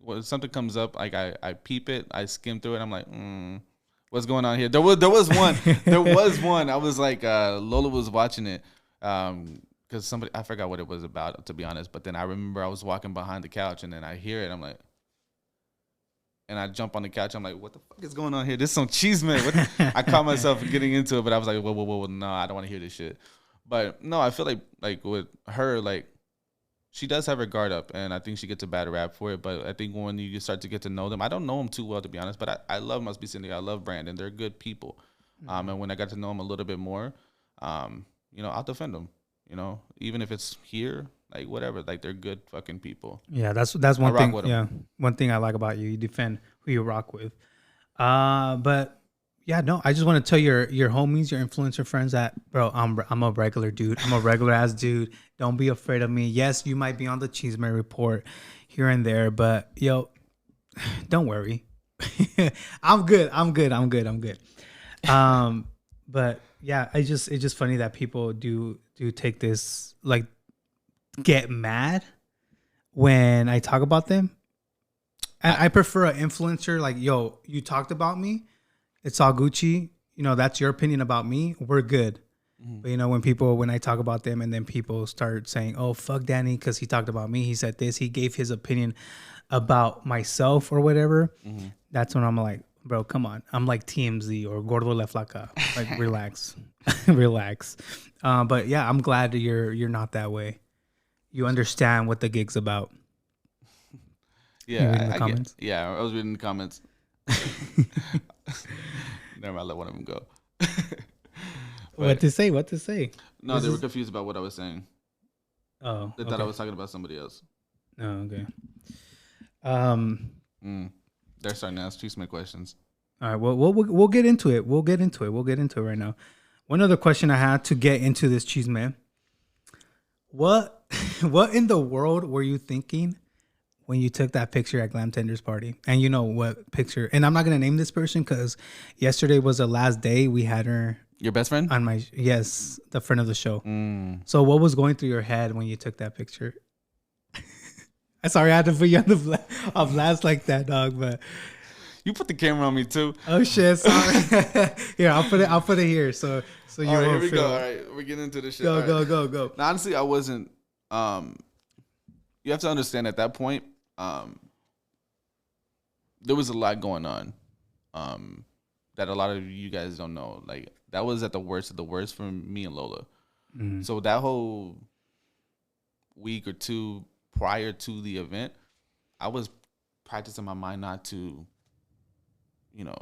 when something comes up, like I peep it, I skim through it. I'm like, what's going on here? There was one. There was one. I was like, Lola was watching it. Because I forgot what it was about, to be honest. But then I remember I was walking behind the couch, and then I hear it. I'm like, and I jump on the couch. I'm like, what the fuck is going on here? This is some Chisme. I caught myself getting into it, but I was like, whoa, no, I don't want to hear this shit. But no, I feel like with her, like she does have her guard up, and I think she gets a bad rap for it. But I think when you start to get to know them, I don't know them too well, to be honest. But I love Must Be Cindy. I love Brandon. They're good people. And when I got to know them a little bit more, I'll defend them. Even if it's here, like whatever, like they're good fucking people. Yeah, that's one thing. Yeah, one thing I like about you. You defend who you rock with. But Yeah, no, I just want to tell your homies, your influencer friends that, bro, I'm a regular dude. I'm a regular ass dude. Don't be afraid of me. Yes, you might be on the Chisme report here and there, but yo, don't worry. I'm good. I'm good. I'm good. I'm good. But yeah, it's just funny that people do take this, like, get mad when I talk about them. And I prefer an influencer like, yo, you talked about me. It's all Gucci. You know, that's your opinion about me. We're good. Mm-hmm. But, you know, when I talk about them and then people start saying, oh, fuck Danny because he talked about me. He said this. He gave his opinion about myself or whatever. Mm-hmm. That's when I'm like, bro, come on. I'm like TMZ or Gordo La Flaca. Like, relax. Relax. But, yeah, I'm glad that you're not that way. You understand what the gig's about. Yeah, I was reading the comments. Never mind, let one of them go. What to say? No, they were confused about what I was saying. Oh, they thought I was talking about somebody else. Oh, okay. They're starting to ask Chisme questions. All right, well, we'll get into it. We'll get into it right now. One other question I had to get into this Chisme. What in the world were you thinking when you took that picture at Glam Tender's party? And you know what picture? And I'm not gonna name this person because yesterday was the last day we had her. Your best friend? On my yes, the friend of the show. So what was going through your head when you took that picture? I'm sorry, I had to put you on the blast like that, dog. But you put the camera on me too. Oh shit! Sorry. Here, I'll put it here. So you. All right, here we go. All right, we're getting into this shit. Go. Now, honestly, I wasn't. You have to understand at that point, there was a lot going on, that a lot of you guys don't know. Like, that was at the worst of the worst for me and Lola. Mm-hmm. So that whole week or two prior to the event, I was practicing my mind not to, you know,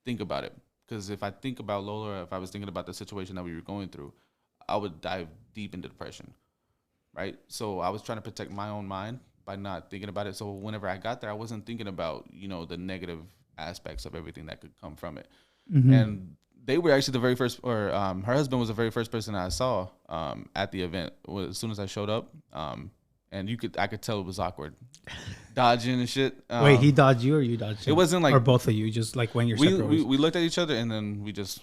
think about it. Because if I think about Lola, or if I was thinking about the situation that we were going through, I would dive deep into depression, right? So I was trying to protect my own mind by not thinking about it. So whenever I got there, I wasn't thinking about, you know, the negative aspects of everything that could come from it. Mm-hmm. And they were actually the very first, or her husband was the very first person I saw at the event. As soon as I showed up, and I could tell it was awkward, dodging and shit. Wait, he dodged you or you dodged him? It wasn't like, or both of you, just like when you're separate. We looked at each other and then we just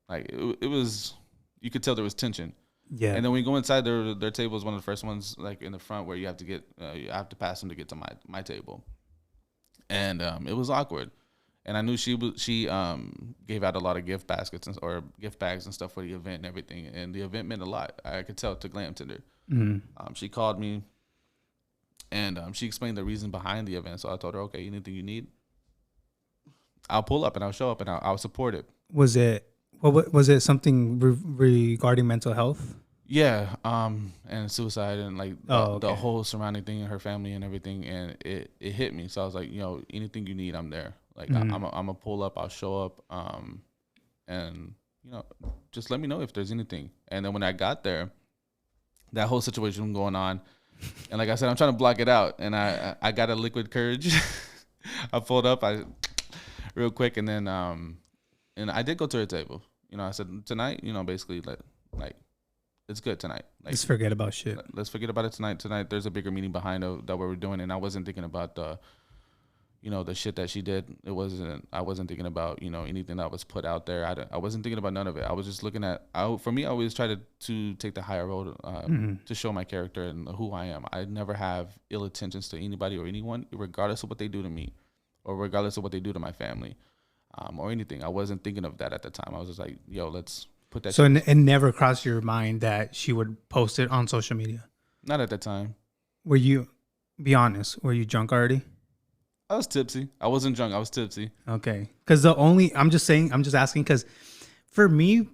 like it was. You could tell there was tension. Yeah. And then when you go inside, their table is one of the first ones, like in the front, where you have to pass them to get to my table, and it was awkward. And I knew she gave out a lot of gift baskets or gift bags and stuff for the event and everything. And the event meant a lot. I could tell to Glam Tender. Mm-hmm. She called me, and she explained the reason behind the event. So I told her, okay, anything you need, I'll pull up and I'll show up and I'll support it. Was it something regarding mental health? Yeah, and suicide and like the whole surrounding thing in her family and everything. And it hit me. So I was like, you know, anything you need, I'm there. Like, mm-hmm. I'm a pull up, I'll show up, and, you know, just let me know if there's anything. And then when I got there, that whole situation going on, and like I said, I'm trying to block it out, and I got a liquid courage. I pulled up, real quick, and then and I did go to her table. You know, I said, tonight, you know, basically, like it's good tonight. Like, let's forget about shit. Let's forget about it tonight. Tonight, there's a bigger meaning behind that we're doing, and I wasn't thinking about the shit that she did. I wasn't thinking about, you know, anything that was put out there. I wasn't thinking about none of it. I was just looking at, for me, I always try to take the higher road, to show my character and who I am. I never have ill intentions to anybody or anyone, regardless of what they do to me or regardless of what they do to my family, or anything. I wasn't thinking of that at the time. I was just like, yo, let's put that. So it never crossed your mind that she would post it on social media? Not at the time. Be honest, were you drunk already? I was tipsy. I wasn't drunk. I was tipsy. Okay. Because I'm just asking because for me,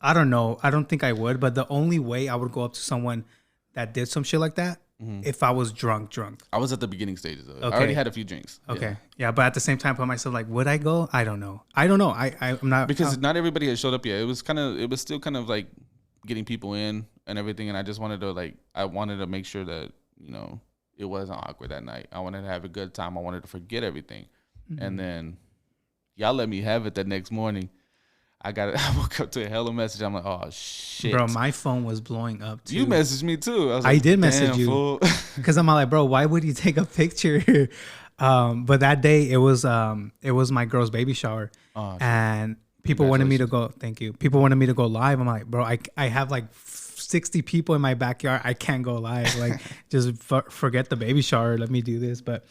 I don't know. I don't think I would. But the only way I would go up to someone that did some shit like that, if I was drunk. I was at the beginning stages of it. Okay. I already had a few drinks. Okay. Yeah. But at the same time, put myself like, would I go? I don't know. I'm not. Because not everybody had showed up yet. It was still kind of like getting people in and everything. And I just wanted to make sure that, you know, it wasn't awkward that night. I wanted to have a good time. I wanted to forget everything. Mm-hmm. And then y'all let me have it the next morning. I woke up to a hella message. I'm like, oh shit, bro, my phone was blowing up too. You messaged me too. I was like, I did message you because I'm like, bro, why would you take a picture? But that day it was my girl's baby shower, and people wanted me to go. Thank you. People wanted me to go live. I'm like, bro, I have like 60 people in my backyard. I can't go live. Like, just forget the baby shower. Let me do this. But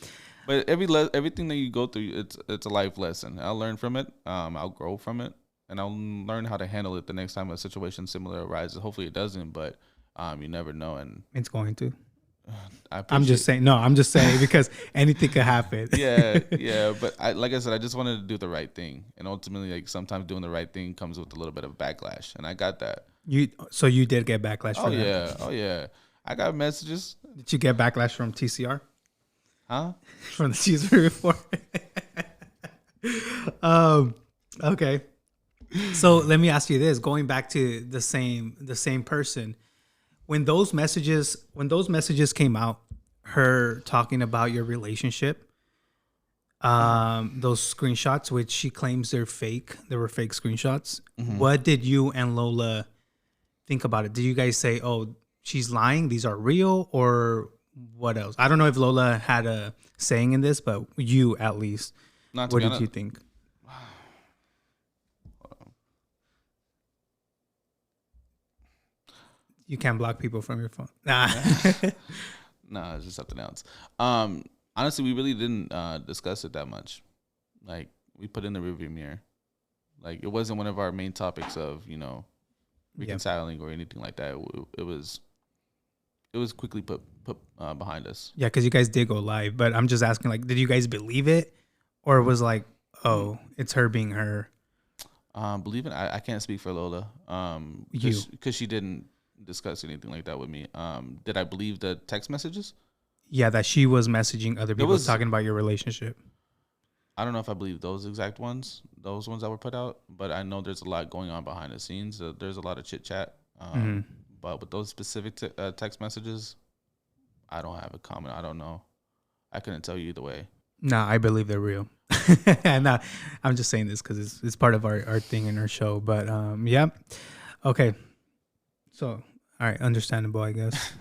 everything that you go through, it's a life lesson. I'll learn from it. I'll grow from it. And I'll learn how to handle it the next time a situation similar arises. Hopefully it doesn't, but you never know. And it's going to. I'm just saying because anything could happen. Yeah. But like I said, I just wanted to do the right thing. And ultimately, like, sometimes doing the right thing comes with a little bit of backlash. And I got that. So you did get backlash from that? Oh, yeah. I got messages. Did you get backlash from TCR? Huh? From the Chisme report? Okay. So let me ask you this: going back to the same person, when those messages came out, her talking about your relationship, those screenshots, which she claims they were fake screenshots. Mm-hmm. What did you and Lola think about it? Did you guys say, "Oh, she's lying; these are real," or what else? I don't know if Lola had a saying in this, but you at least. What did you think? You can't block people from your phone. Nah. Nah, it's just something else. Honestly, we really didn't discuss it that much. Like, we put in the rearview mirror. Like, it wasn't one of our main topics of, reconciling or anything like that. It was quickly put behind us. Yeah, because you guys did go live. But I'm just asking, like, did you guys believe it? Or it was like, oh, it's her being her? Believe it. I can't speak for Lola. Because she didn't discuss anything like that with me. Did I believe the text messages? Yeah, that she was messaging other people talking about your relationship. I don't know if I believe those exact ones, those ones that were put out, but I know there's a lot going on behind the scenes. There's a lot of chit chat. But with those specific text messages, I don't have a comment. I don't know. I couldn't tell you either way. Nah, I believe they're real. And I'm just saying this because it's part of our thing in our show. But yeah. Okay. So, all right, understandable, I guess.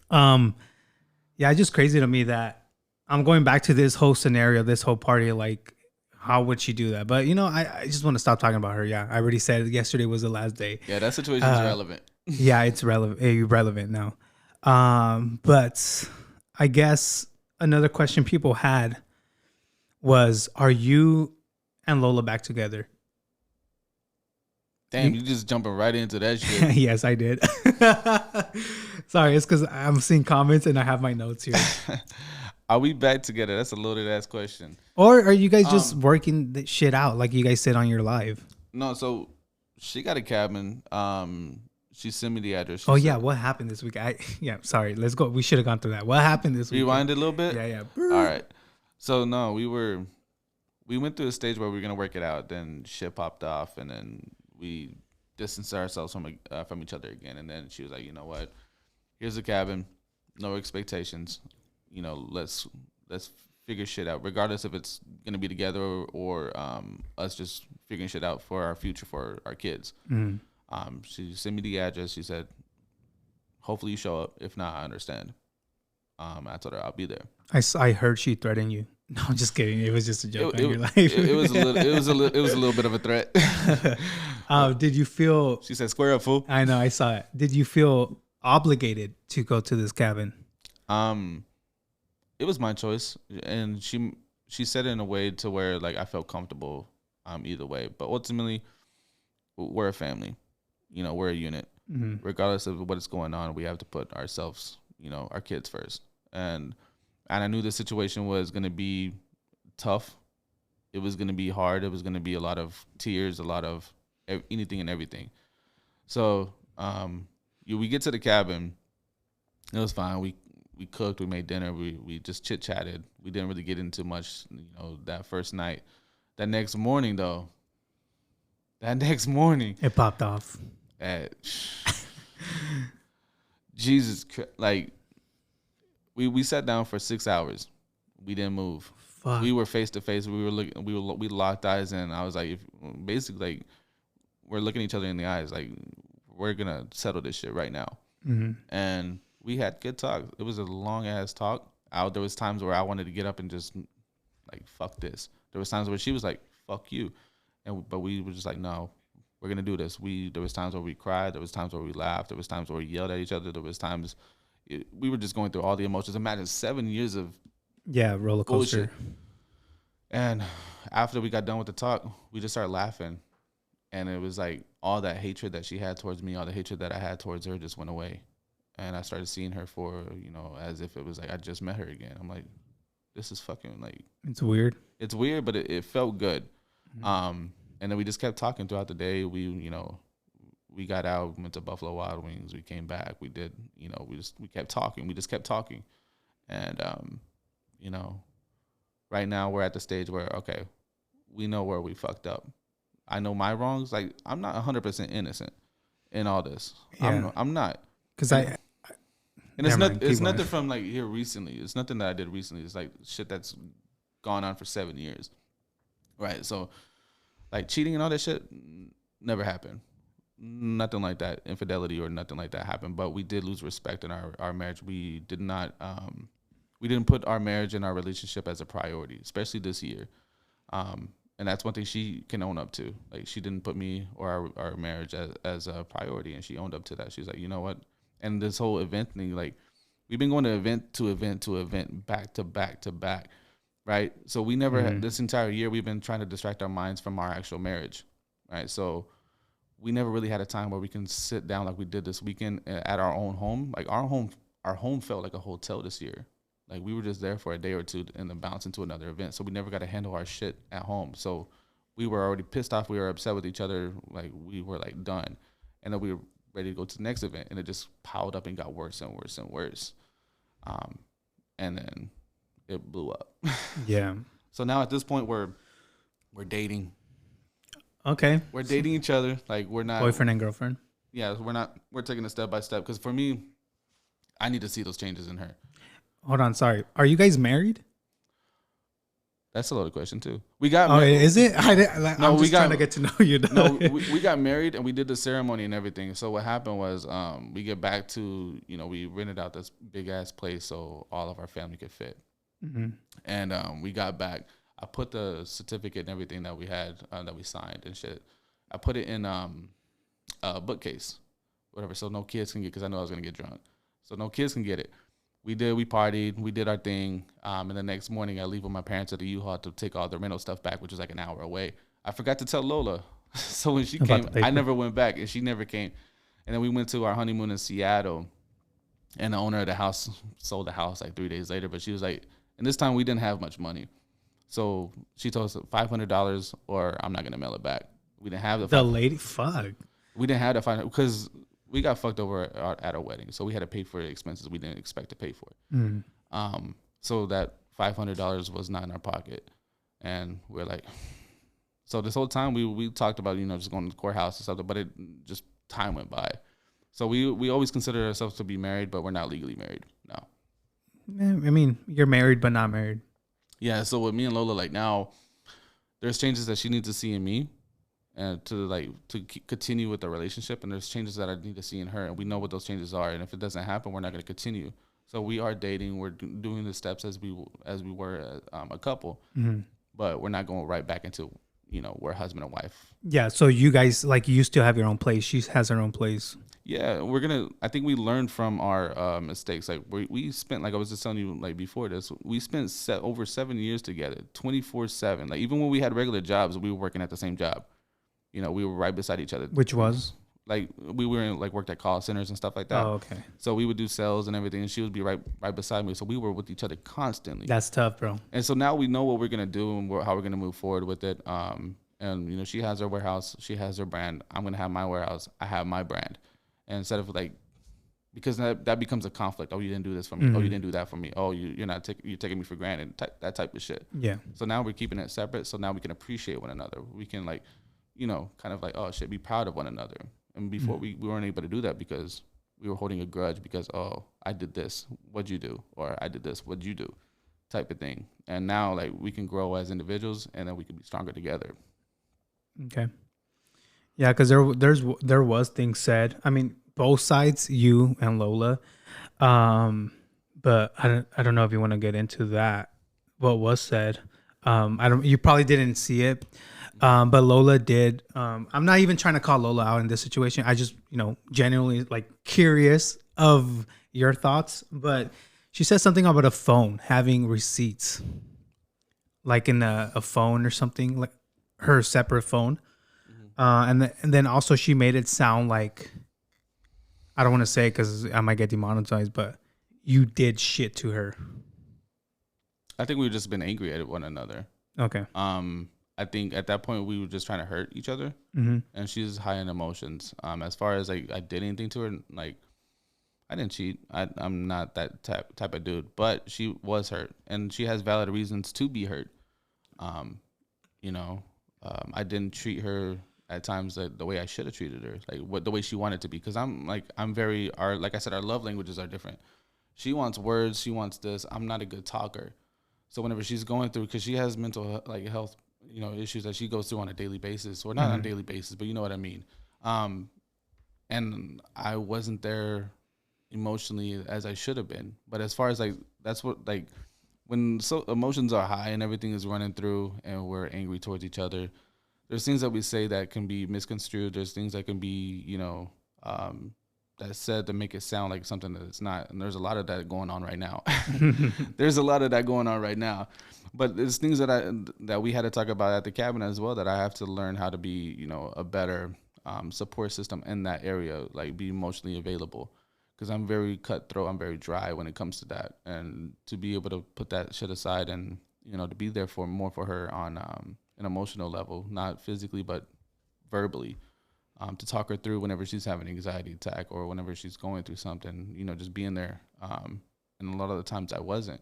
Yeah, it's just crazy to me that I'm going back to this whole scenario, this whole party. Like, how would she do that? But, I just want to stop talking about her. Yeah, I already said yesterday was the last day. Yeah, that situation is relevant. Yeah, it's irrelevant now. But I guess another question people had was, are you and Lola back together? Damn, you just jumping right into that shit. Yes, I did. Sorry, it's because I'm seeing comments and I have my notes here. Are we back together? That's a loaded ass question. Or are you guys just working the shit out like you guys said on your live? No, so she got a cabin. She sent me the address. Yeah, what happened this week? Sorry, let's go. We should have gone through that. What happened this week? Rewind it a little bit? Yeah. All right. So no, we went through a stage where we were gonna work it out. Then shit popped off, and then we distanced ourselves from each other again. And then she was like, you know what? Here's a cabin, no expectations. Let's figure shit out, regardless if it's gonna be together or us just figuring shit out for our future, for our kids. Mm. She sent me the address. She said, hopefully you show up. If not, I understand. I told her I'll be there. I heard she threatened you. No, I'm just kidding. It was just a joke on your life. It was a little bit of a threat. Did you feel? She said, "Square up, fool." I know. I saw it. Did you feel obligated to go to this cabin? It was my choice, and she said it in a way to where, like, I felt comfortable either way. But ultimately, we're a family. We're a unit. Mm-hmm. Regardless of what is going on, we have to put ourselves, our kids first. And I knew the situation was going to be tough. It was going to be hard. It was going to be a lot of tears, a lot of anything and everything. So we get to the cabin. It was fine. We cooked. We made dinner. We just chit-chatted. We didn't really get into much, that first night. That next morning, though, it popped off. Jesus Christ. Like, we sat down for 6 hours. We didn't move. Fuck. We were face to face. We were looking. We locked eyes, and I was like, basically, like, we're looking each other in the eyes, like, we're gonna settle this shit right now. Mm-hmm. And we had good talk. It was a long ass talk. There was times where I wanted to get up and just like, fuck this. There was times where she was like, fuck you, but we were just like, no, we're gonna do this. There was times where we cried. There was times where we laughed. There was times where we yelled at each other. There was times we were just going through all the emotions. Imagine 7 years of roller coaster. bullshit. And after we got done with the talk, we just started laughing. And it was like all that hatred that she had towards me, all the hatred that I had towards her just went away. And I started seeing her for, as if it was like I just met her again. I'm like, this is fucking like... It's weird. It's weird, but it felt good. Mm-hmm. And then we just kept talking throughout the day. We got out, went to Buffalo Wild Wings. We came back. We did, we kept talking. We just kept talking. And, right now we're at the stage where, okay, we know where we fucked up. I know my wrongs. Like, I'm not 100% innocent in all this. Yeah. I'm not. Because it's nothing from like here recently. It's nothing that I did recently. It's like shit that's gone on for 7 years. Right. So like cheating and all that shit never happened. Nothing like that. Infidelity or nothing like that happened. But we did lose respect in our marriage. We did not, we didn't put our marriage and our relationship as a priority, especially this year. And that's one thing she can own up to. Like, she didn't put me or our marriage as a priority, and she owned up to that. She's like, you know what? And this whole event thing, like, we've been going to event to event to event, back to back to back, right? So we never had, this entire year, we've been trying to distract our minds from our actual marriage, right? So we never really had a time where we can sit down like we did this weekend at our own home. Like, our home felt like a hotel this year. Like, we were just there for a day or two and then bounce into another event. So we never got to handle our shit at home. So we were already pissed off. We were upset with each other. Like, we were, like, done. And then we were ready to go to the next event. And it just piled up and got worse and worse and worse. And then it blew up. Yeah. So now at this point, we're dating. Okay. We're dating each other. Like, we're not. Boyfriend and girlfriend. Yeah, we're taking it step by step. Because for me, I need to see those changes in her. Hold on, sorry. Are you guys married? That's a loaded question too. We got. Oh, is it? I'm just trying to get to know you. No, we got married and we did the ceremony and everything. So what happened was, we get back to, we rented out this big ass place so all of our family could fit. Mm-hmm. And we got back. I put the certificate and everything that we had that we signed and shit. I put it in a bookcase, whatever. So no kids can get, because I know I was gonna get drunk. So no kids can get it. We partied, we did our thing, and the next morning I leave with my parents at the U-Haul to take all the rental stuff back, which was like an hour away. I forgot to tell Lola, so when she came, I never went back, and she never came. And then we went to our honeymoon in Seattle, and the owner of the house sold the house like 3 days later, but she was like, and this time we didn't have much money. So she told us $500 or I'm not going to mail it back. We didn't have the lady, fuck. We didn't have the $500 because we got fucked over at our wedding, so we had to pay for the expenses we didn't expect to pay for. So that $500 was not in our pocket, and we're like, so this whole time we talked about just going to the courthouse or something, but it just time went by. So we always consider ourselves to be married, but we're not legally married now. I mean, you're married but not married. Yeah. So with me and Lola, like now, there's changes that she needs to see in me. And to continue with the relationship, and there's changes that I need to see in her, and we know what those changes are. And if it doesn't happen, we're not going to continue. So we are dating. We're doing the steps as we were a couple, but we're not going right back into we're husband and wife. Yeah. So you guys you still have your own place. She has her own place. Yeah, I think we learned from our mistakes. Like we spent, like I was just telling you, like before this, we spent over 7 years together, 24/7. Like even when we had regular jobs, we were working at the same job. We were right beside each other. Which was? Like, we were worked at call centers and stuff like that. Oh, okay. So we would do sales and everything, and she would be right beside me. So we were with each other constantly. That's tough, bro. And so now we know what we're going to do and how we're going to move forward with it. And, she has her warehouse. She has her brand. I'm going to have my warehouse. I have my brand. And instead of because that becomes a conflict. Oh, you didn't do this for me. Oh, you didn't do that for me. Oh, you're taking me for granted. That type of shit. Yeah. So now we're keeping it separate. So now we can appreciate one another. We can kind of oh shit, be proud of one another. And before we weren't able to do that because we were holding a grudge because, oh, I did this, what'd you do? Or I did this, what'd you do? type of thing. And now like we can grow as individuals, and then we can be stronger together. Okay. Yeah, because there was things said. I mean, both sides, you and Lola. But I don't know if you want to get into that. What was said? I don't. You probably didn't see it. But Lola did. I'm not even trying to call Lola out in this situation. I just, genuinely like curious of your thoughts. But she said something about a phone having receipts, like in a phone or something, like her separate phone. And then also she made it sound like, I don't want to say because I might get demonetized, but you did shit to her. I think we've just been angry at one another. Okay. I think at that point we were just trying to hurt each other, and she's high in emotions. As far as like I did anything to her, like I didn't cheat. I'm not that type of dude, but she was hurt, and she has valid reasons to be hurt. I didn't treat her at times the way I should have treated her, like the way she wanted to be, because like I said, our love languages are different. She wants words, she wants this. I'm not a good talker, so whenever she's going through, because she has mental health issues that she goes through on a daily basis, or not on a daily basis, but you know what I mean. And I wasn't there emotionally as I should have been. But as far as like, that's what, like, when emotions are high and everything is running through and we're angry towards each other, there's things that we say that can be misconstrued. There's things that can be, that's said to make it sound like something that it's not. And there's a lot of that going on right now. But there's things that we had to talk about at the cabin as well, that I have to learn how to be, a better support system in that area, like be emotionally available. Because I'm very cutthroat, I'm very dry when it comes to that. And to be able to put that shit aside and, to be there for her on an emotional level, not physically, but verbally, to talk her through whenever she's having an anxiety attack or whenever she's going through something, just being there. And a lot of the times I wasn't.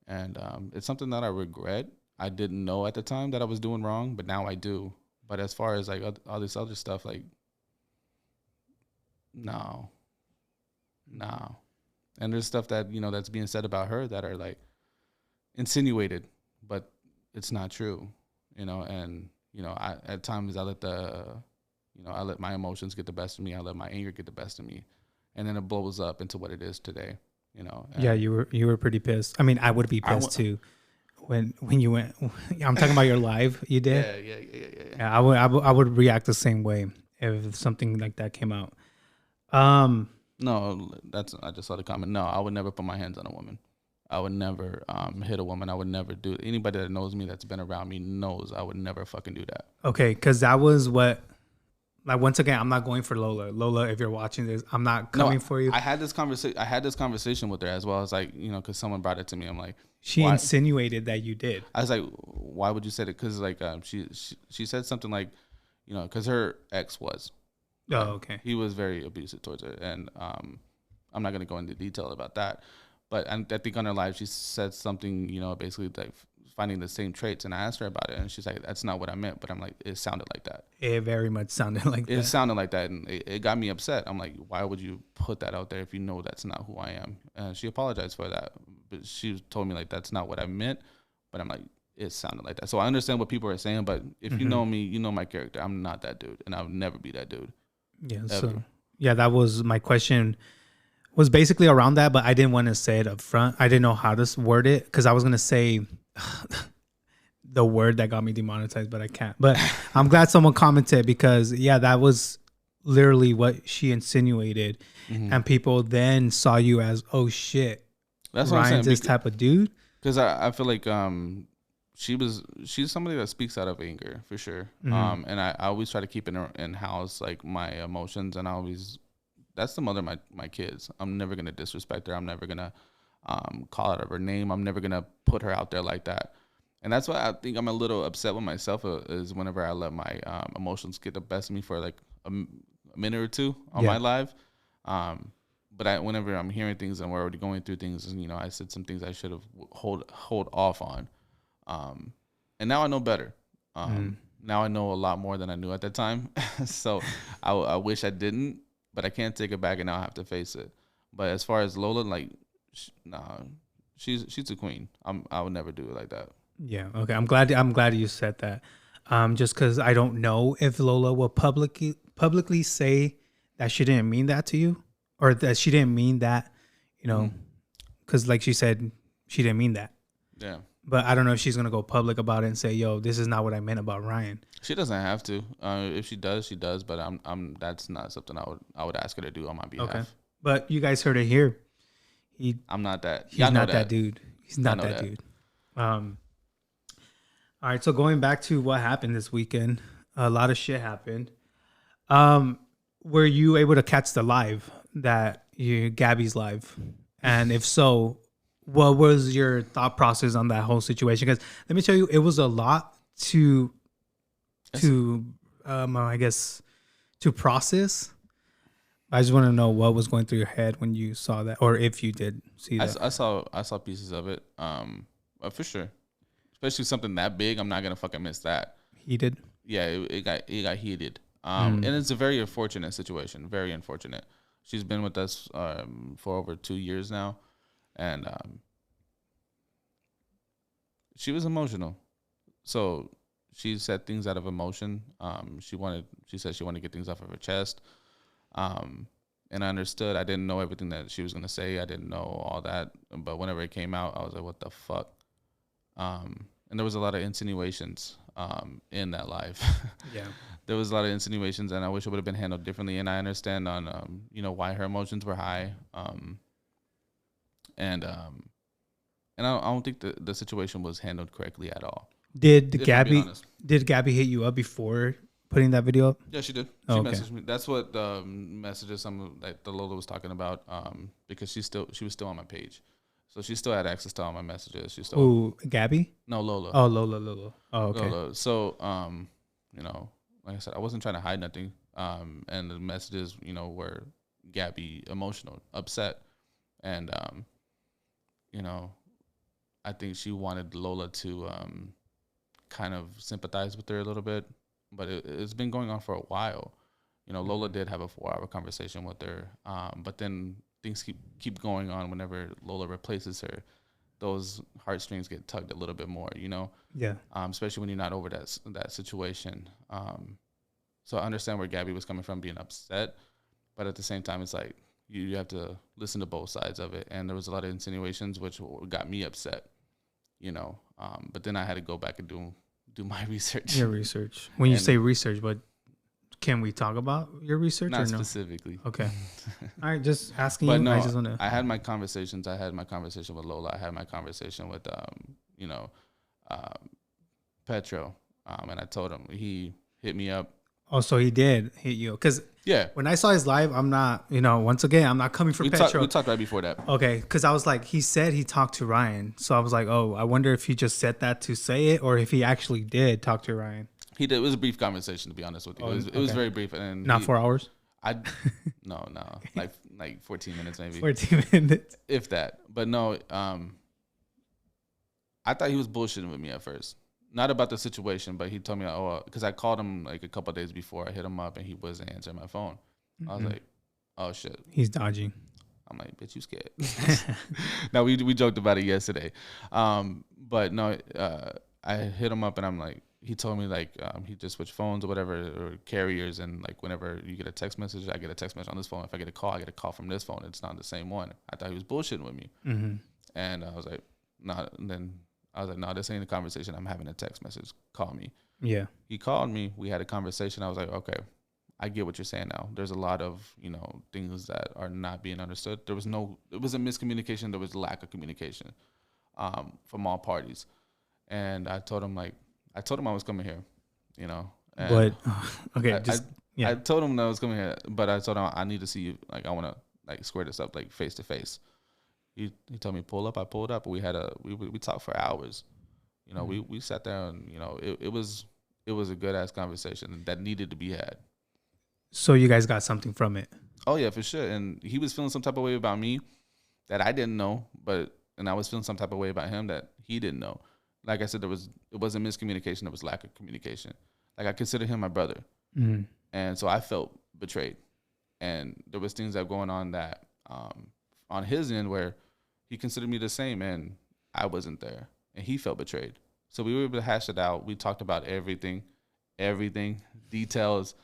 And it's something that I regret. I didn't know at the time that I was doing wrong, but now I do. But as far as like all this other stuff, like, no. And there's stuff that, that's being said about her that are like insinuated, but it's not true, and, at times I let my emotions get the best of me. I let my anger get the best of me. And then it blows up into what it is today, Yeah, you were pretty pissed. I mean, I would be pissed too when you went. I'm talking about your live you did. Yeah. I would react the same way if something like that came out. No, I just saw the comment. No, I would never put my hands on a woman. I would never hit a woman. I would never do it. Anybody that knows me, that's been around me, knows I would never fucking do that. Okay, because that was what, like, once again, I'm not going for Lola. Lola, if you're watching this, I'm not coming for you. I had this conversation with her as well. I was like, because someone brought it to me. I'm like, she insinuated that you did. I was like, why would you say that? Because like she said something like, because her ex was. Oh, okay. He was very abusive towards her, and I'm not going to go into detail about that. But I think on her live, she said something, basically like finding the same traits, and I asked her about it, and she's like, "That's not what I meant," but I'm like, it sounded like that. It very much sounded like that. It sounded like that, and it got me upset. I'm like, why would you put that out there if you know that's not who I am? And she apologized for that, but she told me like that's not what I meant. But I'm like, it sounded like that. So I understand what people are saying, but if you know me, you know my character. I'm not that dude, and I'll never be that dude. Yeah. Ever. So yeah, that was my question. Was basically around that, but I didn't want to say it up front. I didn't know how to word it because I was gonna say the word that got me demonetized, but I can't. But I'm glad someone commented because yeah, that was literally what she insinuated, and people then saw you as, oh shit, that's what Ryan's I'm saying. This type of dude. Because I feel like she's somebody that speaks out of anger for sure. And I always try to keep in house like my emotions, and that's the mother of my kids. I'm never gonna disrespect her. I'm never gonna call out of her name. I'm never gonna put her out there like that. And that's why I think I'm a little upset with myself is whenever I let my emotions get the best of me for like a minute or two on my live. But whenever I'm hearing things and we're already going through things, and I said some things I should have hold off on. And now I know better. Now I know a lot more than I knew at that time. So I wish I didn't, but I can't take it back, and now I have to face it. But as far as Lola, like, nah, she's a queen. I would never do it like that. Yeah. Okay. I'm glad you said that. Just because I don't know if Lola will publicly say that she didn't mean that to you, or that she didn't mean that, because like she said, she didn't mean that. Yeah. But I don't know if she's gonna go public about it and say, "Yo, this is not what I meant about Ryan." She doesn't have to. If she does, she does. But that's not something I would ask her to do on my behalf. Okay. But you guys heard it here. I'm not that. He's not that dude. He's not that dude. All right, so going back to what happened this weekend, a lot of shit happened. Were you able to catch the live Gabby's live? And if so, what was your thought process on that whole situation? Because let me tell you, it was a lot to I guess, to process. I just want to know what was going through your head when you saw that, or if you did see that. I saw pieces of it. For sure. Especially something that big, I'm not gonna fucking miss that. Heated? Yeah, it got heated. And it's a very unfortunate situation. Very unfortunate. She's been with us for over 2 years now, and she was emotional. So she said things out of emotion. She said she wanted to get things off of her chest. And I understood. I didn't know everything that she was gonna say. I didn't know all that. But whenever it came out, I was like, "What the fuck?" And there was a lot of insinuations in that live. Yeah. There was a lot of insinuations, and I wish it would have been handled differently. And I understand on why her emotions were high. And I don't think the situation was handled correctly at all. Did Gabby hit you up before putting that video up? Yeah, she did. She messaged me. That's what the messages like the Lola was talking about. Because she was still on my page. So she still had access to all my messages. She still. Ooh, Gabby? No, Lola. Oh, Lola. Oh, okay. Lola. So, like I said, I wasn't trying to hide nothing. And the messages, were Gabby emotional, upset, and I think she wanted Lola to kind of sympathize with her a little bit, but it's been going on for a while. Lola did have a 4-hour conversation with her, but then things keep going on. Whenever Lola replaces her, those heartstrings get tugged a little bit more, Yeah. Especially when you're not over that situation. So I understand where Gabby was coming from, being upset, but at the same time, it's like you have to listen to both sides of it. And there was a lot of insinuations, which got me upset, but then I had to go back and do my research. Your research. When you say research, but can we talk about your research? Not or no? Specifically. Okay. All right, just asking but you. No, I just want to. I had my conversations. I had my conversation with Lola. I had my conversation with Petro. And I told him. He hit me up. Oh, so he did hit you? Because yeah, when I saw his live, I'm not. Once again, I'm not coming for Petro. We talked right before that. Okay, because I was like, he said he talked to Ryan, so I was like, oh, I wonder if he just said that to say it, or if he actually did talk to Ryan. He did. It was a brief conversation, to be honest with you. It was very brief, and not 4 hours. No, like 14 minutes maybe. 14 minutes, if that. But no, I thought he was bullshitting with me at first. Not about the situation, but he told me, because I called him like a couple of days before. I hit him up, and he wasn't answering my phone. Mm-hmm. I was like, oh shit, he's dodging. I'm like, bitch, you scared? No, we joked about it yesterday, but no, I hit him up, and I'm like. He told me like he just switched phones or whatever, or carriers, and like whenever you get a text message, I get a text message on this phone. If I get a call, I get a call from this phone. It's not the same one. I thought he was bullshitting with me, and I was like, nah. And then I was like, no, this ain't a conversation. I'm having a text message. Call me. Yeah. He called me. We had a conversation. I was like, okay, I get what you're saying now. There's a lot of things that are not being understood. It was a miscommunication. There was lack of communication from all parties, and I told him I was coming here, But okay, I told him that I was coming here, but I told him I need to see you. Like I want to square this up face to face. He told me pull up. I pulled up. We talked for hours. We sat there and it was a good ass conversation that needed to be had. So you guys got something from it? Oh yeah, for sure. And he was feeling some type of way about me that I didn't know, and I was feeling some type of way about him that he didn't know. Like I said, it wasn't miscommunication. There was lack of communication. Like I consider him my brother, and so I felt betrayed. And there was things that were going on that on his end where, he considered me the same, and I wasn't there, and he felt betrayed. So we were able to hash it out. We talked about everything, details.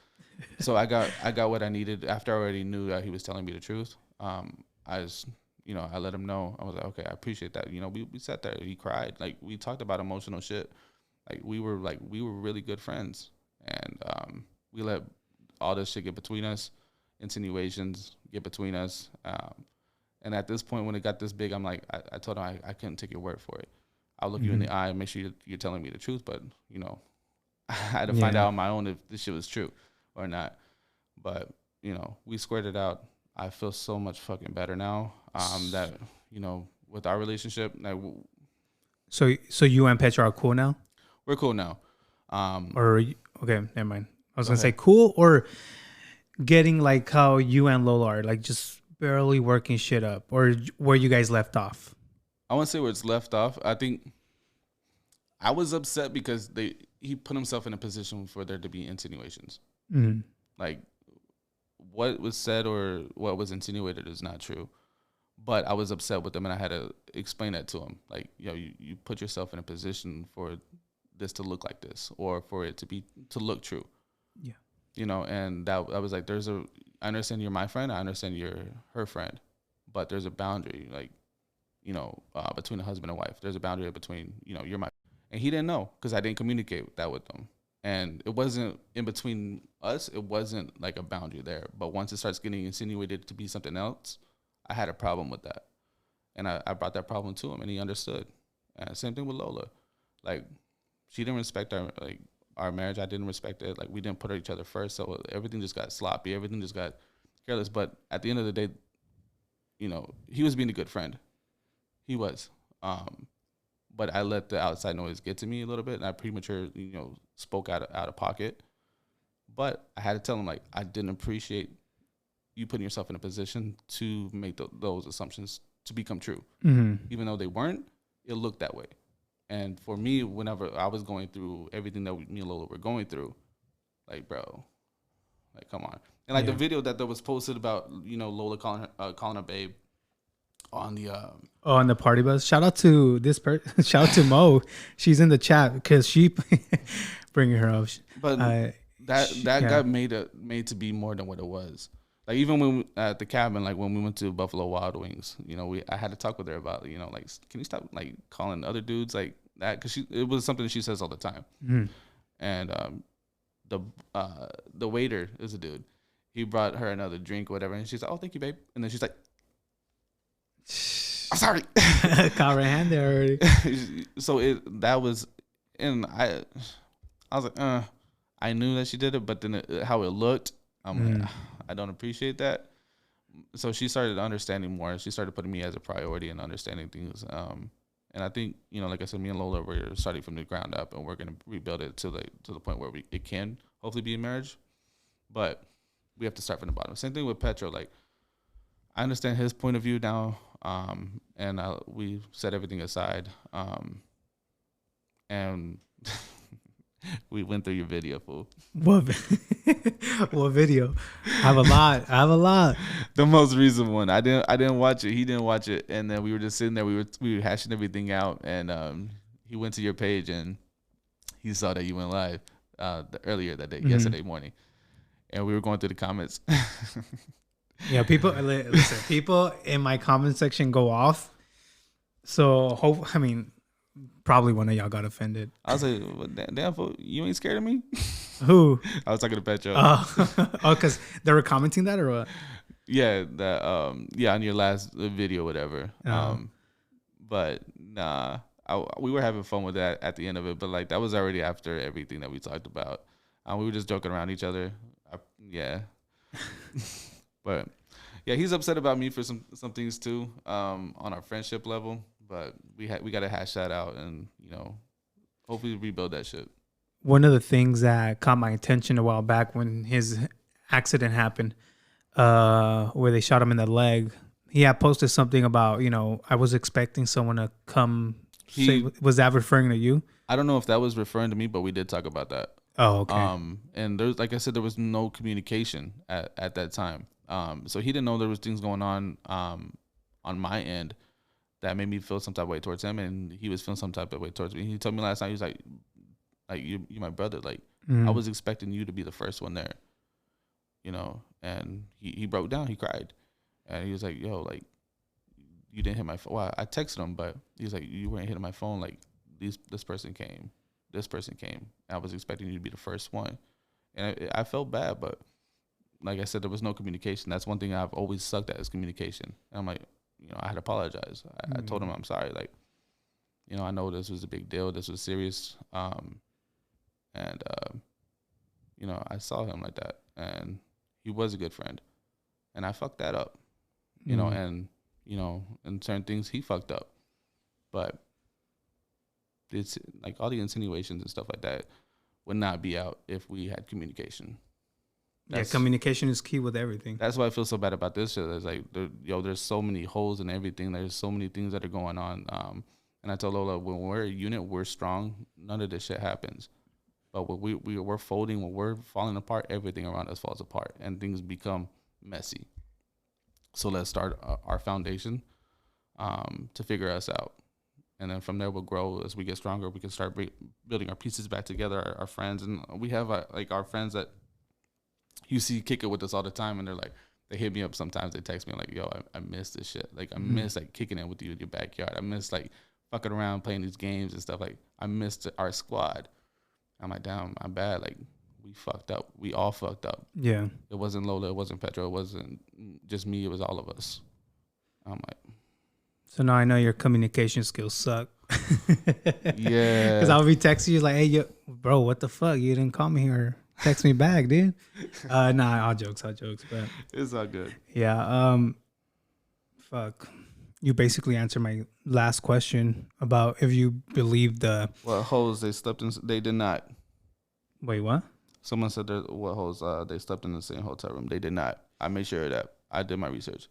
So I got what I needed after I already knew that he was telling me the truth. I just, I let him know. I was like, okay, I appreciate that. We sat there. He cried. Like, we talked about emotional shit. We were really good friends, and we let all this shit get between us, insinuations get between us. And at this point, when it got this big, I'm like, I told him I couldn't take your word for it. I'll look you in the eye and make sure you're telling me the truth. But, I had to find out on my own if this shit was true or not. But, we squared it out. I feel so much fucking better now that, with our relationship. So you and Petra are cool now? We're cool now. Okay, never mind. I was going to say cool, or getting like how you and Lola are, like just barely working shit up, or where you guys left off? I won't say where it's left off. I think I was upset because he put himself in a position for there to be insinuations. Mm-hmm. Like, what was said or what was insinuated is not true. But I was upset with him, and I had to explain that to him. Like, you put yourself in a position for this to look like this, or for it to look true. Yeah. And that I was like, I understand you're my friend. I understand you're her friend, but there's a boundary, like, between a husband and wife. There's a boundary between, you're my, and he didn't know because I didn't communicate that with him. And it wasn't in between us. It wasn't like a boundary there. But once it starts getting insinuated to be something else, I had a problem with that. And I brought that problem to him, and he understood. And same thing with Lola. Like, she didn't respect our marriage. I didn't respect it. Like, we didn't put each other first. So everything just got sloppy. Everything just got careless. But at the end of the day, he was being a good friend. He was. But I let the outside noise get to me a little bit, and I prematurely, spoke out of pocket. But I had to tell him, like, I didn't appreciate you putting yourself in a position to make those assumptions to become true. Mm-hmm. Even though they weren't, it looked that way. And for me, whenever I was going through everything that me and Lola were going through, like, bro, like, come on. And like the video that was posted about, Lola calling her babe on the on the party bus. Shout out to shout out to Mo. She's in the chat because she bringing her up. But that got made to be more than what it was. Like, even when at the cabin, like when we went to Buffalo Wild Wings, I had to talk with her about, like, can you stop like calling other dudes like that? Because it was something she says all the time. Mm. And the waiter is a dude. He brought her another drink, or whatever, and she's like, "Oh, thank you, babe." And then she's like, "I'm sorry." Caught her hand there already. So that was, and I was like, I knew that she did it, but then how it looked, I'm like, I don't appreciate that. So she started understanding more. She started putting me as a priority and understanding things. And I think, like I said, me and Lola, we're starting from the ground up, and we're going to rebuild it to the point where it can hopefully be a marriage. But we have to start from the bottom. Same thing with Petro. Like, I understand his point of view now, and we set everything aside. And we went through your video, fool. What video? I have a lot. The most recent one. I didn't watch it. He didn't watch it, and then we were just sitting there. We were hashing everything out, and he went to your page, and he saw that you went live earlier that day, yesterday morning, and we were going through the comments. Yeah, people in my comment section go off. So probably one of y'all got offended. I was like, damn, you ain't scared of me? Who? I was talking to Petro. Oh, because they were commenting that, or what? Yeah, that on your last video, whatever. But nah, we were having fun with that at the end of it. But like, that was already after everything that we talked about. We were just joking around each other. But yeah, he's upset about me for some things too, on our friendship level. But we got to hash that out, and hopefully rebuild that shit. One of the things that caught my attention a while back when his accident happened, where they shot him in the leg, he had posted something about, I was expecting someone to come. Was that referring to you? I don't know if that was referring to me, but we did talk about that. Oh, okay. And there's, like I said, there was no communication at that time. So he didn't know there was things going on my end. that made me feel some type of way towards him, and he was feeling some type of way towards me. He told me last night, he was like you my brother. Like, I was expecting you to be the first one there, and he broke down. He cried. And he was like, yo, like, you didn't hit my phone. Well, I texted him, but he's like, you weren't hitting my phone. Like, this person came. This person came. I was expecting you to be the first one. And I felt bad, but like I said, there was no communication. That's one thing I've always sucked at is communication. And I'm like, I had to apologize. I told him I'm sorry. Like, I know this was a big deal. This was serious. I saw him like that. And he was a good friend. And I fucked that up. And certain things he fucked up. But it's like all the insinuations and stuff like that would not be out if we had communication. Communication is key with everything. That's why I feel so bad about this shit. It's like, there's so many holes in everything. There's so many things that are going on. And I told Lola, when we're a unit, we're strong. None of this shit happens. But when we're folding, when we're falling apart, everything around us falls apart and things become messy. So let's start our foundation to figure us out. And then from there, we'll grow as we get stronger. We can start building our pieces back together, our friends. And we have our friends that you see kick it with us all the time. And they're like, they hit me up sometimes. They text me like, yo, I miss this shit. Like, I miss like kicking it with you in your backyard. I miss like fucking around playing these games and stuff. Like, I missed our squad. I'm like, damn, I'm bad. Like, we fucked up. We all fucked up. Yeah. It wasn't Lola. It wasn't Petro. It wasn't just me. It was all of us. I'm like. So now I know your communication skills suck. Yeah. Because I'll be texting you like, hey, bro, what the fuck? You didn't call me or text me back, dude. Nah, all jokes. But it's all good. Yeah. Fuck. You basically answered my last question about if you believe the. What hoes they slept in? They did not. Wait, what? Someone said what hoes they slept in the same hotel room. They did not. I made sure of that. I did my research.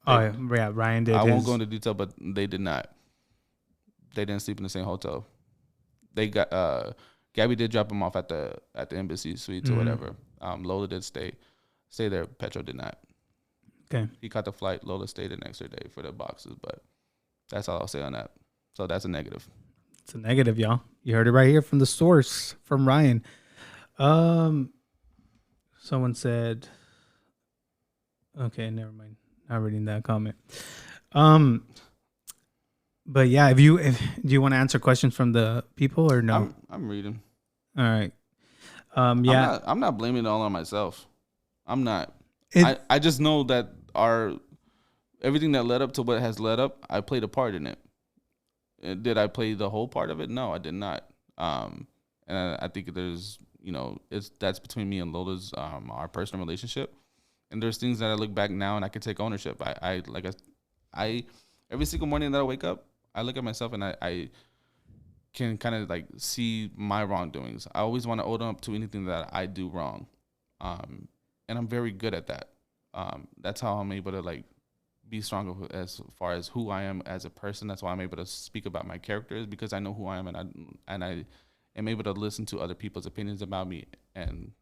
Yeah, Ryan did. I won't go into detail, but they did not. They didn't sleep in the same hotel. They got Gabby did drop them off at the embassy suites or whatever. Lola did stay there. Petro did not. Okay. He caught the flight. Lola stayed an extra day for the boxes, but that's all I'll say on that. So that's a negative. It's a negative, y'all. You heard it right here from the source, from Ryan. Someone said, okay, never mind. Not reading that comment. But yeah, do you want to answer questions from the people or no? I'm reading. All right. Yeah. I'm not blaming it all on myself. I'm not. I just know that everything that led up to what has led up, I played a part in it. Did I play the whole part of it? No, I did not. And I think there's, that's between me and Lola's our personal relationship. And there's things that I look back now and I can take ownership. I every single morning that I wake up, I look at myself and I can kind of like see my wrongdoings. I always want to own up to anything that I do wrong. And I'm very good at that. That's how I'm able to like be stronger as far as who I am as a person. That's why I'm able to speak about my characters, because I know who I am and I am able to listen to other people's opinions about me and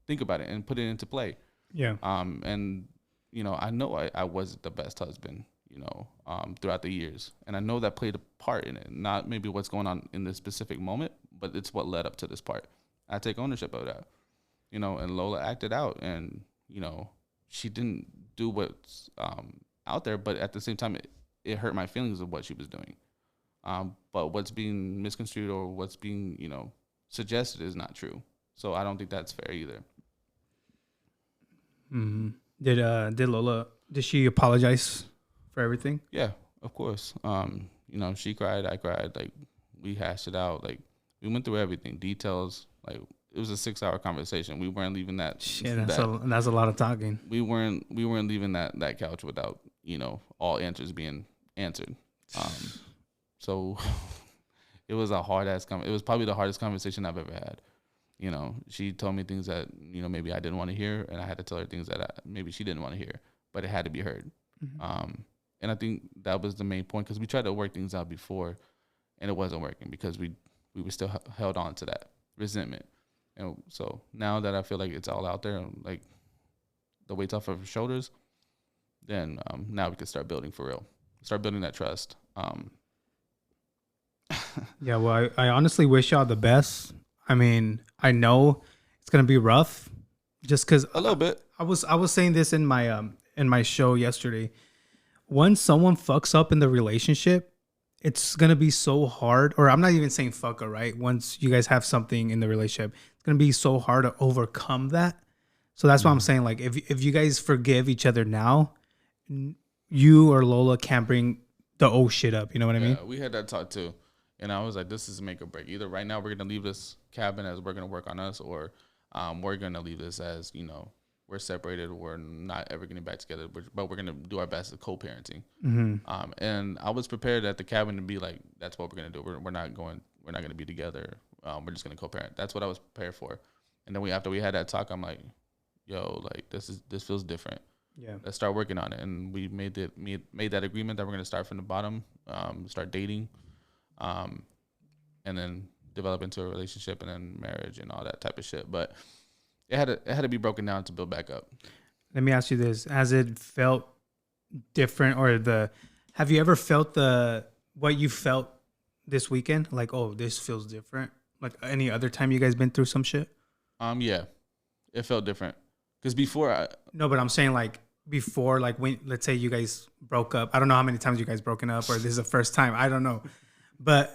think about it and put it into play. Yeah. And I know I wasn't the best husband, throughout the years, and I know that played a part in it. Not maybe what's going on in this specific moment, but it's what led up to this part. I take ownership of that, and Lola acted out, and she didn't do what's out there, but at the same time, it hurt my feelings of what she was doing. But what's being misconstrued or what's being suggested is not true. So I don't think that's fair either. Mm-hmm. Did Lola? Did she apologize for everything? Yeah, of course. She cried, I cried. Like, we hashed it out. Like, we went through everything, details. Like, it was a 6-hour conversation. We weren't leaving that. Shit, that's a lot of talking. We weren't leaving that couch without all answers being answered. So it was a hard ass. It was probably the hardest conversation I've ever had. She told me things that, maybe I didn't want to hear, and I had to tell her things that maybe she didn't want to hear, but it had to be heard. Mm-hmm. And I think that was the main point, because we tried to work things out before, and it wasn't working because we were still held on to that resentment. And so now that I feel like it's all out there, and like the weight's off of her shoulders, then now we can start building for real. start building that trust. Yeah, well, I honestly wish y'all the best. I mean, I know it's gonna be rough, just because a little bit. I was saying this in my show yesterday. Once someone fucks up in the relationship, it's gonna be so hard. Or I'm not even saying fuck, right? Once you guys have something in the relationship, it's gonna be so hard to overcome that. So that's what I'm saying. Like, if you guys forgive each other now, you or Lola can't bring the old shit up. You know what I mean? We had that talk too. And I was like, this is make or break. Either right now we're going to leave this cabin as we're going to work on us, or we're going to leave this as, we're separated. We're not ever getting back together, but we're going to do our best at co-parenting. Mm-hmm. And I was prepared at the cabin to be like, that's what we're going to do. We're not going to be together. We're just going to co-parent. That's what I was prepared for. And then after we had that talk, I'm like, yo, like this feels different. Yeah. Let's start working on it. And we made that agreement that we're going to start from the bottom, start dating. And then develop into a relationship and then marriage and all that type of shit. But it had to be broken down to build back up. Let me ask you this. Has it felt different, or have you ever felt what you felt this weekend? Like, oh, this feels different. Like any other time you guys been through some shit? Yeah, it felt different. Cause before no, but I'm saying like before, like when, let's say you guys broke up. I don't know how many times you guys broken up, or this is the first time. I don't know. But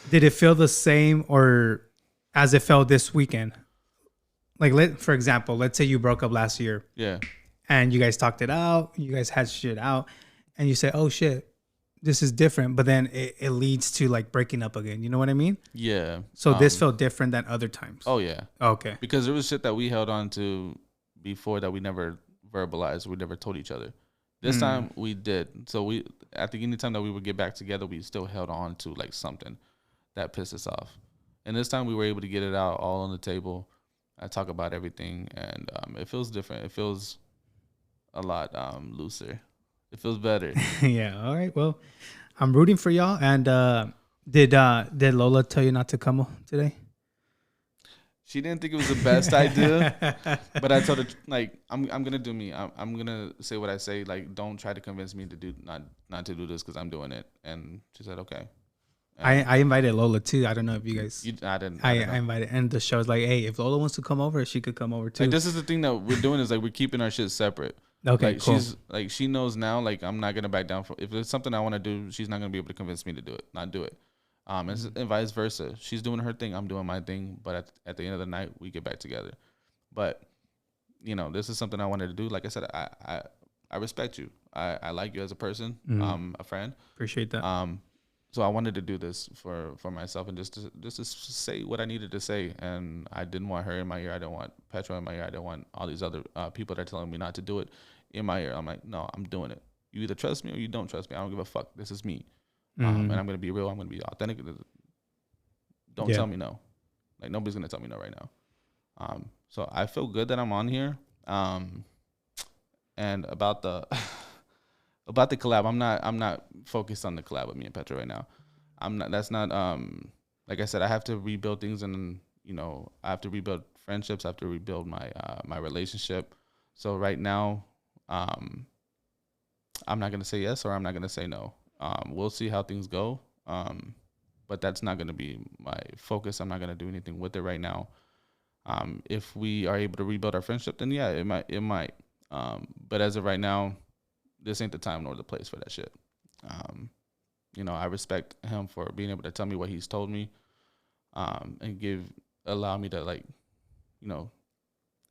did it feel the same or as it felt this weekend? Like, for example, let's say you broke up last year. Yeah. And you guys talked it out. You guys had shit out. And you say, oh, shit, this is different. But then it leads to, like, breaking up again. You know what I mean? Yeah. So this felt different than other times. Oh, yeah. Okay. Because there was shit that we held on to before that we never verbalized. We never told each other. This time we did. So I think any time that we would get back together, we still held on to like something that pissed us off. And this time we were able to get it out all on the table. I talk about everything, and it feels different. It feels a lot looser. It feels better. Yeah. All right. Well, I'm rooting for y'all. And did Lola tell you not to come today? She didn't think it was the best idea, but I told her, like, I'm gonna do me. I'm gonna say what I say. Like, don't try to convince me to do not to do this because I'm doing it. And she said, okay. I invited Lola too. I don't know if you guys. I didn't. I invited, and the show's like, hey, if Lola wants to come over, she could come over too. Like, this is the thing that we're doing is like we're keeping our shit separate. Okay, like, cool. She knows now. Like, I'm not gonna back down from if there's something I want to do. She's not gonna be able to convince me to do it. Not do it. And vice versa. She's doing her thing. I'm doing my thing. But at the end of the night, we get back together. But, this is something I wanted to do. Like I said, I respect you. I like you as a person, a friend. Appreciate that. So I wanted to do this for myself and just to say what I needed to say. And I didn't want her in my ear. I didn't want Petra in my ear. I didn't want all these other people that are telling me not to do it in my ear. I'm like, no, I'm doing it. You either trust me or you don't trust me. I don't give a fuck. This is me. And I'm going to be real. I'm going to be authentic. Don't tell me no. Like, nobody's going to tell me no right now. So I feel good that I'm on here. And about the collab, I'm not focused on the collab with me and Petra right now. That's not, like I said, I have to rebuild things, and, I have to rebuild friendships. I have to rebuild my relationship. So right now, I'm not going to say yes or I'm not going to say no. We'll see how things go. But that's not going to be my focus. I'm not going to do anything with it right now. If we are able to rebuild our friendship, then yeah, it might. But as of right now, this ain't the time nor the place for that shit. I respect him for being able to tell me what he's told me, and allow me to, like,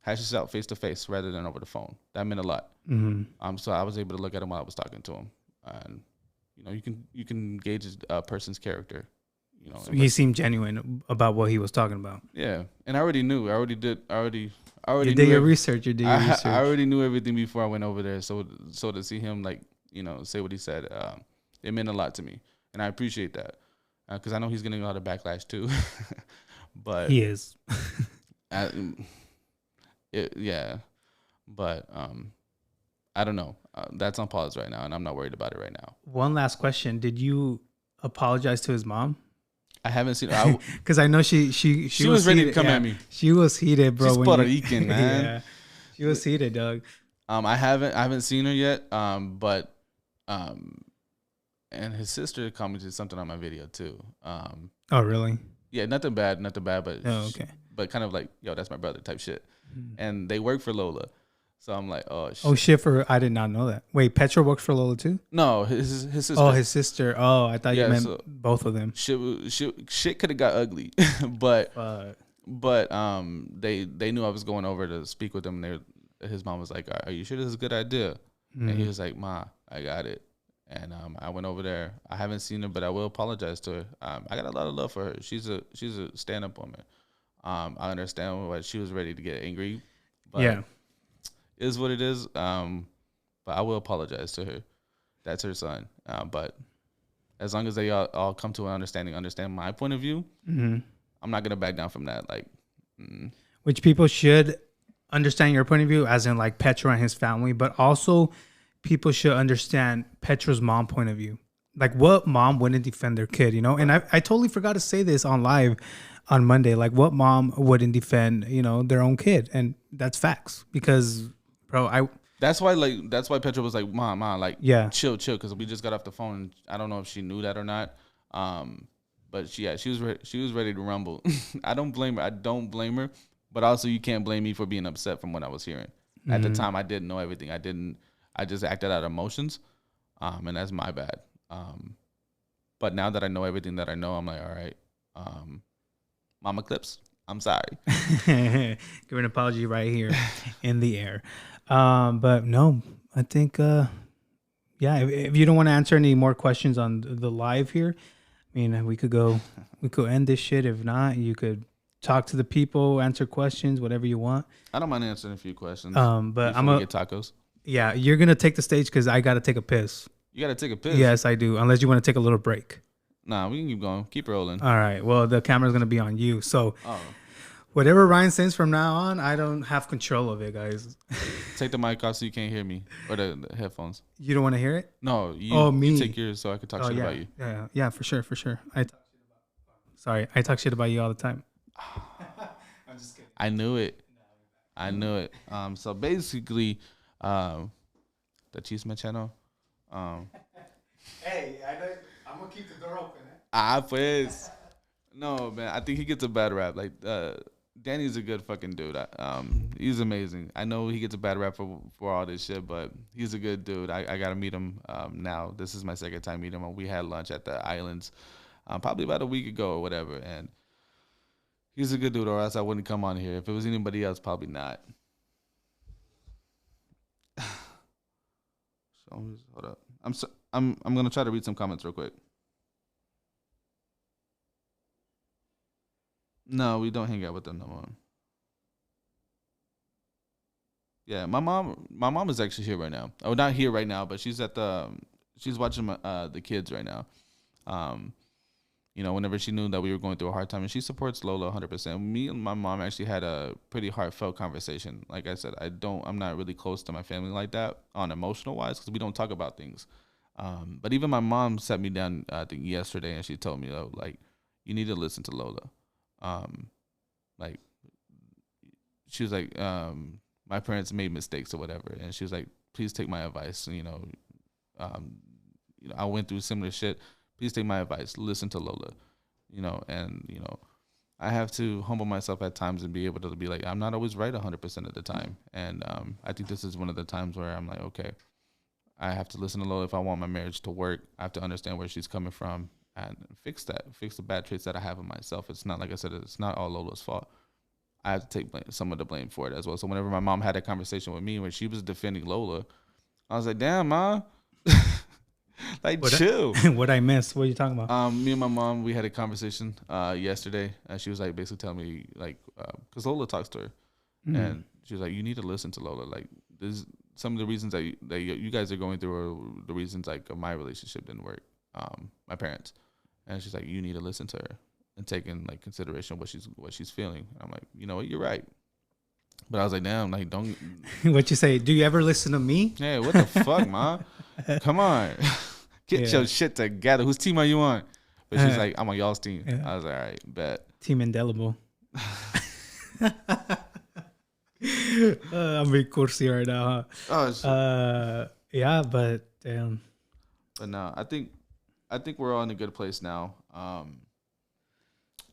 hash this out face to face rather than over the phone. That meant a lot. Mm-hmm. So I was able to look at him while I was talking to him, and you can gauge a person's character. So he seemed genuine about what he was talking about. Yeah, and I already knew. I already did You did your research. I already knew everything before I went over there. So to see him, like, say what he said, it meant a lot to me, and I appreciate that, because I know he's getting a lot of backlash too. But he is. Yeah, but I don't know. That's on pause right now, and I'm not worried about it right now. One last question: did you apologize to his mom? I haven't seen her. Because I know she was ready heated. to come at me. She was heated, bro. She's Puerto Rican, man. Yeah, she was heated, dog. I haven't seen her yet. But and his sister commented something on my video too. Oh, really? Yeah, nothing bad, but okay. But kind of like, yo, that's my brother type shit. And they work for Lola. So I'm like, oh shit. Oh shit! I did not know that. Wait, Petra works for Lola too? No, his sister. Oh, his sister. Oh, I thought you meant both of them. Shit could have got ugly, but they knew I was going over to speak with them. And his mom was like, "Are you sure this is a good idea?" And he was like, "Ma, I got it." And I went over there. I haven't seen her, but I will apologize to her. I got a lot of love for her. She's a stand-up woman. I understand why she was ready to get angry, but it is what it is. But I will apologize to her. That's her son. But as long as they all come to an understand my point of view, I'm not gonna back down from that. Like, which people should understand your point of view, as in like Petra and his family, but also people should understand Petra's mom point of view. Like, what mom wouldn't defend their kid, you know? And I totally forgot to say this on live on Monday. Like, what mom wouldn't defend, you know, their own kid? And that's facts. Because, bro, that's why Petra was like, mom, like, chill, because we just got off the phone. I don't know if she knew that or not. But she was ready to rumble. I don't blame her. But also, you can't blame me for being upset from what I was hearing. At the time, I didn't know everything. I just acted out of emotions, and that's my bad. But now that I know everything that I know, I'm like, all right, Mama Clips, I'm sorry. Give an apology right here in the air. But no, I think, if you don't want to answer any more questions on the live here, I mean, we could end this shit. If not, you could talk to the people, answer questions, whatever you want. I don't mind answering a few questions. But I'm gonna get tacos. Yeah, you're gonna take the stage because I gotta take a piss. You gotta take a piss? Yes, I do. Unless you want to take a little break. Nah, we can keep going. Keep rolling. All right. Well, the camera's gonna be on you, so whatever Ryan sings from now on, I don't have control of it, guys. Take the mic off so you can't hear me, or the headphones. You don't want to hear it? No. You take yours so I can talk shit about you. Yeah, for sure. I talk shit about you all the time. I'm just kidding. I knew it. So basically, the Chisme channel. Hey, I'm gonna keep the door open. Pues. No, man. I think he gets a bad rap. Like, Danny's a good fucking dude. He's amazing. I know he gets a bad rap for all this shit, but he's a good dude. I gotta meet him now. This is my second time meeting him. We had lunch at the Islands probably about a week ago or whatever, and he's a good dude, or else I wouldn't come on here. If it was anybody else, probably not. So hold up. I'm gonna try to read some comments real quick. No, we don't hang out with them no more. Yeah, my mom is actually here right now. Oh, not here right now, but she's she's watching the kids right now. You know, whenever she knew that we were going through a hard time, and she supports Lola 100%. Me and my mom actually had a pretty heartfelt conversation. Like I said, I'm not really close to my family like that on emotional wise, because we don't talk about things. But even my mom sat me down, I think yesterday, and she told me, like, you need to listen to Lola. Like, she was like, my parents made mistakes or whatever, and she was like, please take my advice. You know, I went through similar shit. Please take my advice. Listen to Lola. You know, and you know, I have to humble myself at times and be able to be like, I'm not always right 100% of the time. And I think this is one of the times where I'm like, okay, I have to listen to Lola if I want my marriage to work. I have to understand where she's coming from and fix the bad traits that I have in myself. It's not, like I said, it's not all Lola's fault. I have to take some of the blame for it as well. So whenever my mom had a conversation with me when she was defending Lola, I was like, damn, Ma. Like, chill. What I missed? What are you talking about? Me and my mom, we had a conversation yesterday, and she was like basically telling me, like, because Lola talks to her, and she was like, you need to listen to Lola. Like, this, some of the reasons that you guys are going through are the reasons like my relationship didn't work. My parents, and she's like, you need to listen to her and take in like consideration what she's feeling. And I'm like, you know what, you're right. But I was like, damn, like, don't. What you say? Do you ever listen to me? Yeah, what the fuck, Ma? Come on. Get your shit together. Whose team are you on? But she's like, I'm on y'all's team. Yeah. I was like, all right, bet. Team Indelible. I'm being coursey right now, huh? Oh, shit. Yeah, but damn. But no, I think I think we're all in a good place now.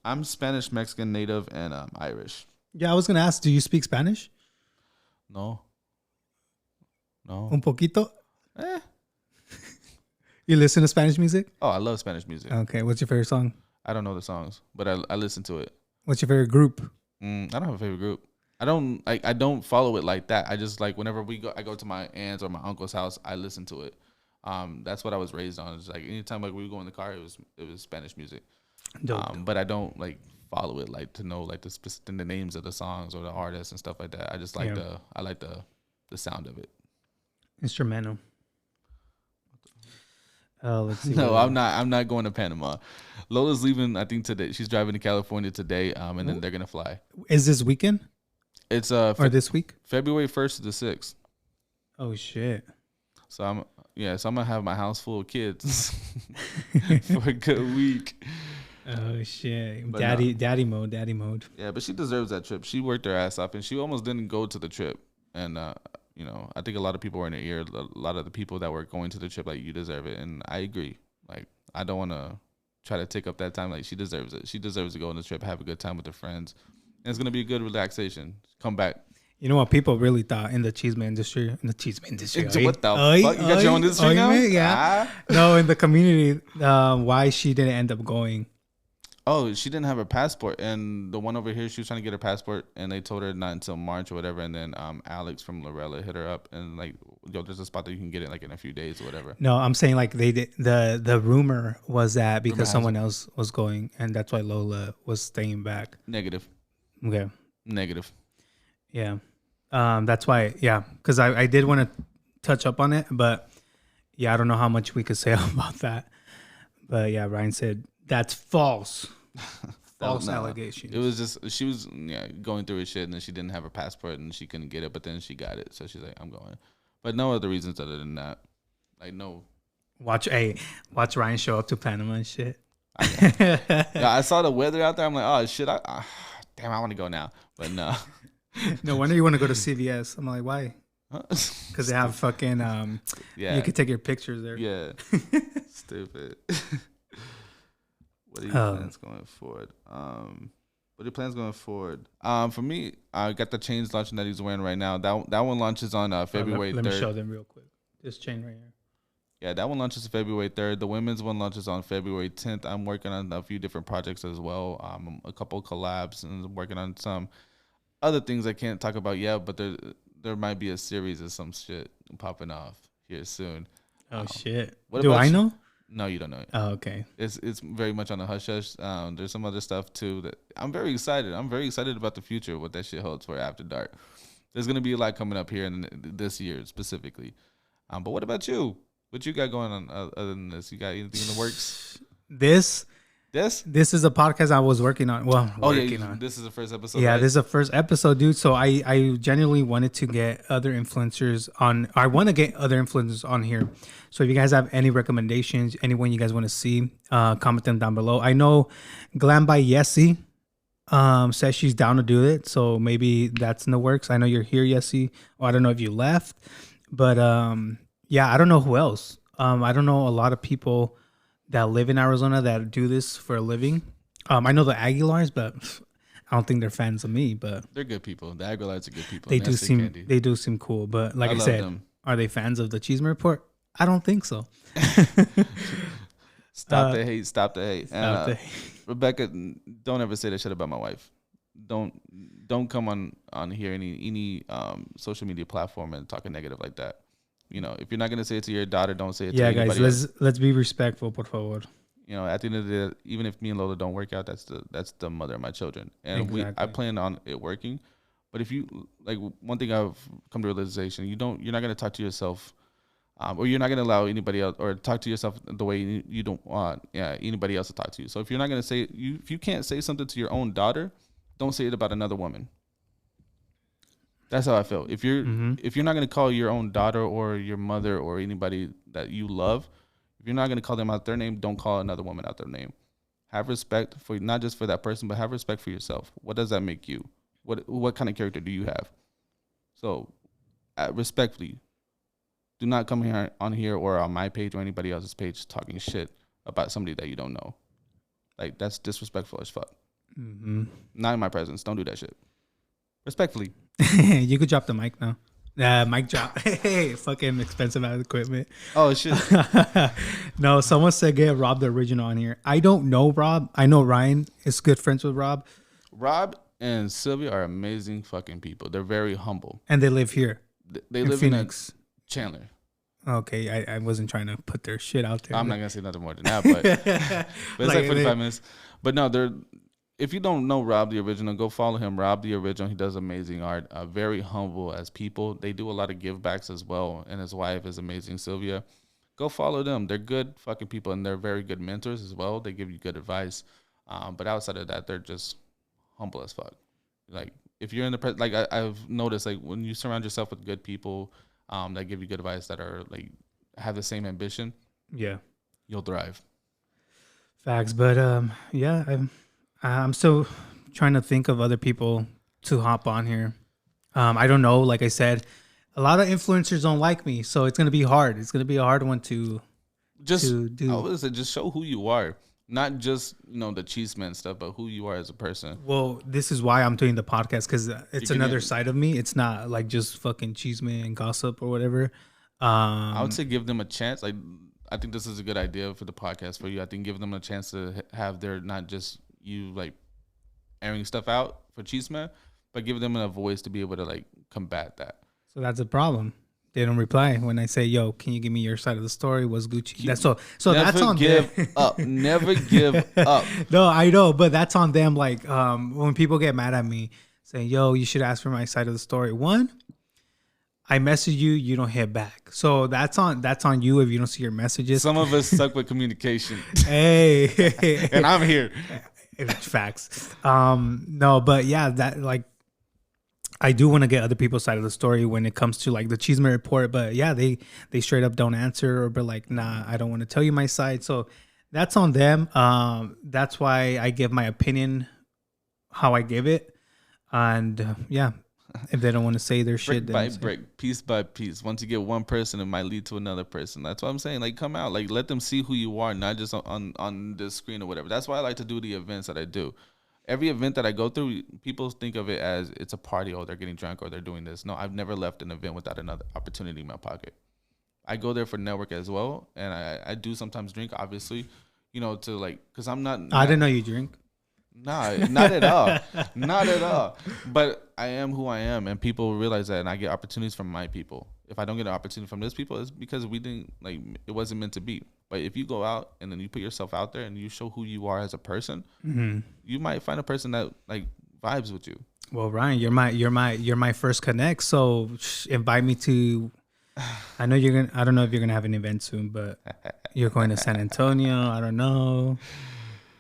I'm Spanish, Mexican, Native, and Irish. Yeah, I was gonna ask, do you speak Spanish? No. Un poquito. Eh. You listen to Spanish music? Oh, I love Spanish music. Okay, what's your favorite song? I don't know the songs, but I listen to it. What's your favorite group? I don't have a favorite group. I don't follow it like that. I just like whenever I go to my aunt's or my uncle's house, I listen to it. That's what I was raised on. It's like anytime like we go in the car, it was Spanish music. Dope. But I don't like follow it like to know like the names of the songs or the artists and stuff like that. I just like the sound of it. Instrumental. Let's see. No, I'm not going to Panama. Lola's leaving, I think, today. She's driving to California today, and then they're gonna fly. Is this weekend? It's or this week? February 1st to the 6th. Oh shit. So I'm gonna have my house full of kids for a good week. Oh shit. But daddy mode. Yeah, but she deserves that trip. She worked her ass off and she almost didn't go to the trip. And I think a lot of people were in her ear. A lot of the people that were going to the trip, like, you deserve it. And I agree. Like, I don't want to try to take up that time. Like, she deserves it. She deserves to go on the trip, have a good time with her friends. And it's going to be a good relaxation. Come back. You know what people really thought in the Chisme industry? What the fuck? You got your own industry now? Yeah. No, in the community, why she didn't end up going. Oh, she didn't have her passport, and the one over here, she was trying to get her passport, and they told her not until March or whatever. And then Alex from Lorella hit her up, and like, yo, there's a spot that you can get it like in a few days or whatever. No, I'm saying like they did. The rumor was that because someone else was going, and that's why Lola was staying back. Negative. Okay. Negative. Yeah. That's why. Yeah, because I did want to touch up on it, but yeah, I don't know how much we could say about that. But yeah, Ryan said. That's false. False allegation. It was just she was going through her shit, and then she didn't have her passport, and she couldn't get it. But then she got it, so she's like, "I'm going." But no other reasons other than that. Like no. Watch Ryan show up to Panama and shit. I saw the weather out there. I'm like, oh shit! Damn, I want to go now. But no. No wonder you want to go to CVS. I'm like, why? Because they have fucking you can take your pictures there. Yeah. Stupid. What are your plans going forward? For me, I got the chains launching that he's wearing right now. That one launches on February 3rd. Let me show them real quick. This chain right here. Yeah, that one launches February 3rd. The women's one launches on February 10th. I'm working on a few different projects as well. A couple collabs, and I'm working on some other things I can't talk about yet, but there might be a series of some shit popping off here soon. Oh shit! Do I know? No, you don't know it. Oh, okay. It's very much on the hush hush. There's some other stuff too that I'm very excited. I'm very excited about the future, what that shit holds for After Dark. There's gonna be a lot coming up here in this year specifically. But what about you? What you got going on other than this? You got anything in the works? This is a podcast I was working on. Well, this is the first episode. Yeah, right? This is the first episode, dude. So I genuinely wanted to get other influencers on. I want to get other influencers on here. So if you guys have any recommendations, anyone you guys want to see, comment them down below. I know Glam by Yessie says she's down to do it. So maybe that's in the works. I know you're here, Yessie. Or I don't know if you left, but yeah, I don't know who else. I don't know a lot of people that live in Arizona that do this for a living. I know the Aguilars, but I don't think they're fans of me. But they're good people. The Aguilars are good people. They do seem cool. But like I said, are they fans of the Chisme Report? I don't think so. Stop the hate. Stop the hate. Rebecca, don't ever say that shit about my wife. Don't come on here any social media platform and talking negative like that. You know, if you're not gonna say it to your daughter, don't say it to anybody. Yeah, guys, let's be respectful, por favor. You know, at the end of the day, even if me and Lola don't work out, that's the mother of my children, and exactly. I plan on it working. But if you like, one thing I've come to realization, you're not gonna talk to yourself, or you're not gonna allow anybody else or talk to yourself the way you don't want anybody else to talk to you. So if you're not gonna say if you can't say something to your own daughter, don't say it about another woman. That's how I feel. If you're not gonna call your own daughter or your mother or anybody that you love, if you're not gonna call them out their name, don't call another woman out their name. Have respect for not just for that person, but have respect for yourself. What does that make you? What kind of character do you have? So, respectfully, do not come here on here or on my page or anybody else's page talking shit about somebody that you don't know. Like, that's disrespectful as fuck. Mm-hmm. Not in my presence. Don't do that shit. Respectfully. You could drop the mic now. Mic drop. Hey, fucking expensive ass equipment. Oh, shit. No, someone said get Rob the original on here. I don't know Rob. I know Ryan is good friends with Rob. Rob and Sylvia are amazing fucking people. They're very humble. And they live here. They live Phoenix. In Chandler. Okay, I wasn't trying to put their shit out there. I'm not going to say nothing more than that, but it's like 45 minutes. But no, if you don't know Rob the original, go follow him. Rob the original. He does amazing art. Very humble as people. They do a lot of give backs as well. And his wife is amazing, Sylvia. Go follow them. They're good fucking people, and they're very good mentors as well. They give you good advice. But outside of that, they're just humble as fuck. Like, if you're in the I've noticed, like, when you surround yourself with good people that give you good advice, that are like have the same ambition, yeah, you'll thrive. Facts. But I'm still trying to think of other people to hop on here. I don't know. Like I said, a lot of influencers don't like me, so it's gonna be hard. It's gonna be a hard one to do. I would say just show who you are, not just the Chisme and stuff, but who you are as a person. Well, this is why I'm doing the podcast, because it's another side of me. It's not like just fucking Chisme and gossip or whatever. I would say give them a chance. Like, I think this is a good idea for the podcast for you. I think give them a chance to have their, not just you like airing stuff out for Chisme, but give them a voice to be able to like combat that. So that's a problem. They don't reply when I say, "Yo, can you give me your side of the story? What's Gucci?" That's so that's on them. Never give up. Never give up. No, I know, but that's on them. Like when people get mad at me saying, "Yo, you should ask for my side of the story." One, I message you, you don't hit back. So that's on you if you don't see your messages. Some of us suck with communication. Hey, and I'm here. Facts. No, but yeah, that like. I do want to get other people's side of the story when it comes to like the Chisme report, but yeah, they straight up don't answer or be like, nah, I don't want to tell you my side. So that's on them. That's why I give my opinion how I give it. And yeah, if they don't want to say their shit, brick by brick, piece by piece. Once you get one person, it might lead to another person. That's what I'm saying. Like, come out, like let them see who you are, not just on the screen or whatever. That's why I like to do the events that I do. Every event that I go through, people think of it as it's a party, or they're getting drunk, or they're doing this. No, I've never left an event without another opportunity in my pocket. I go there for network as well, and I do sometimes drink, obviously, to like, because I'm not. I didn't know you drink. Nah, not at all. Not at all. But I am who I am, and people realize that, and I get opportunities from my people. If I don't get an opportunity from those people, it's because we didn't, like, it wasn't meant to be. But if you go out and then you put yourself out there and you show who you are as a person, you might find a person that like vibes with you. Well, Ryan, you're my first connect. So invite me to. I know you're gonna. I don't know if you're gonna have an event soon, but you're going to San Antonio. I don't know.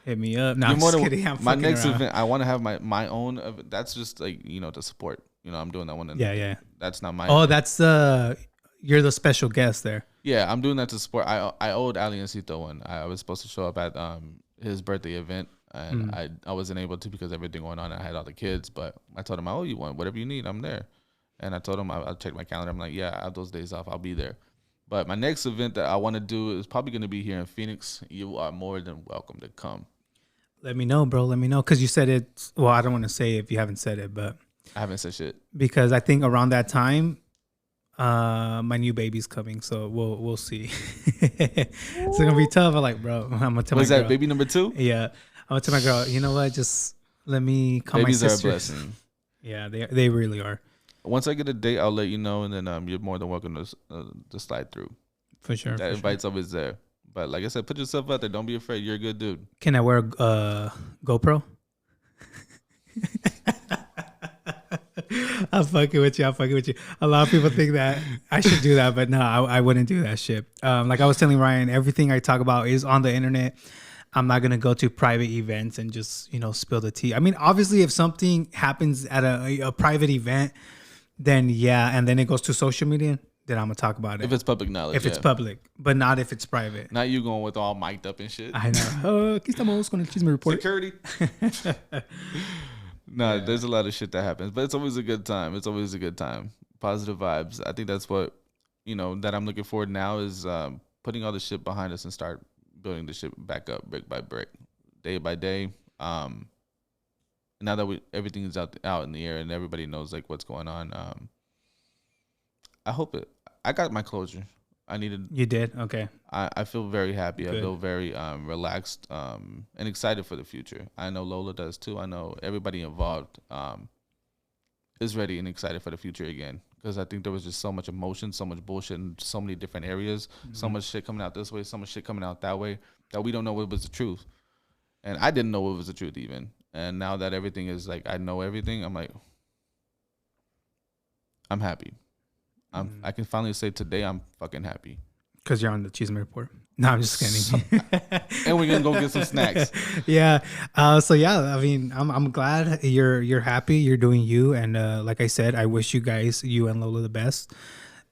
Hit me up. No, I'm just kidding. I'm my next around. event, I want to have my own. That's just like to support. I'm doing that one. Yeah. That's not my. Oh, event. That's you're the special guest there. Yeah, I'm doing that to support. I owed Aliencito one. I was supposed to show up at his birthday event, and I wasn't able to because everything going on. I had all the kids, but I told him I owe you one. Whatever you need, I'm there. And I told him I'll check my calendar. I'm like, yeah, I have those days off. I'll be there. But my next event that I want to do is probably going to be here in Phoenix. You are more than welcome to come. Let me know, bro. Let me know, because you said it. Well, I don't want to say if you haven't said it, but I haven't said shit because I think around that time. My new baby's coming, so we'll see. It's gonna be tough. I'm like, bro, I'm gonna tell my girl. Was that baby number 2? Yeah, I'm gonna tell my girl. You know what? Just let me call Babies my sisters. are a blessing. Yeah, they really are. Once I get a date, I'll let you know, and then you're more than welcome to slide through. For sure. That invite's always there. But like I said, put yourself out there. Don't be afraid. You're a good dude. Can I wear a GoPro? I'm fucking with you. A lot of people think that I should do that, but no, I wouldn't do that shit. Like I was telling Ryan, everything I talk about is on the internet. I'm not gonna go to private events and just spill the tea. I mean, obviously, if something happens at a private event, then yeah, and then it goes to social media, then I'm gonna talk about it. If it's public knowledge. If it's public, but not if it's private. Not you going with all mic'd up and shit. I know. Aquí estamos con el Chisme report. Security. No, there's a lot of shit that happens, but it's always a good time. It's always a good time. Positive vibes. I think that's what, that I'm looking forward now is putting all the shit behind us and start building the shit back up brick by brick, day by day. Now that everything is out in the air and everybody knows like what's going on, I hope I got my closure. I needed. You did? Okay. I feel very happy. Good. I feel very relaxed and excited for the future. I know Lola does too. I know everybody involved is ready and excited for the future again, because I think there was just so much emotion, so much bullshit in so many different areas, so much shit coming out this way, so much shit coming out that way, that we don't know what was the truth. And I didn't know what was the truth even. And now that everything is like, I know everything, I'm like, I'm happy. I can finally say today I'm fucking happy. Because you're on the Chisme report. No, I'm just kidding. And we're gonna go get some snacks. Yeah. So yeah, I mean, I'm glad you're happy. You're doing you, and like I said, I wish you guys, you and Lola, the best.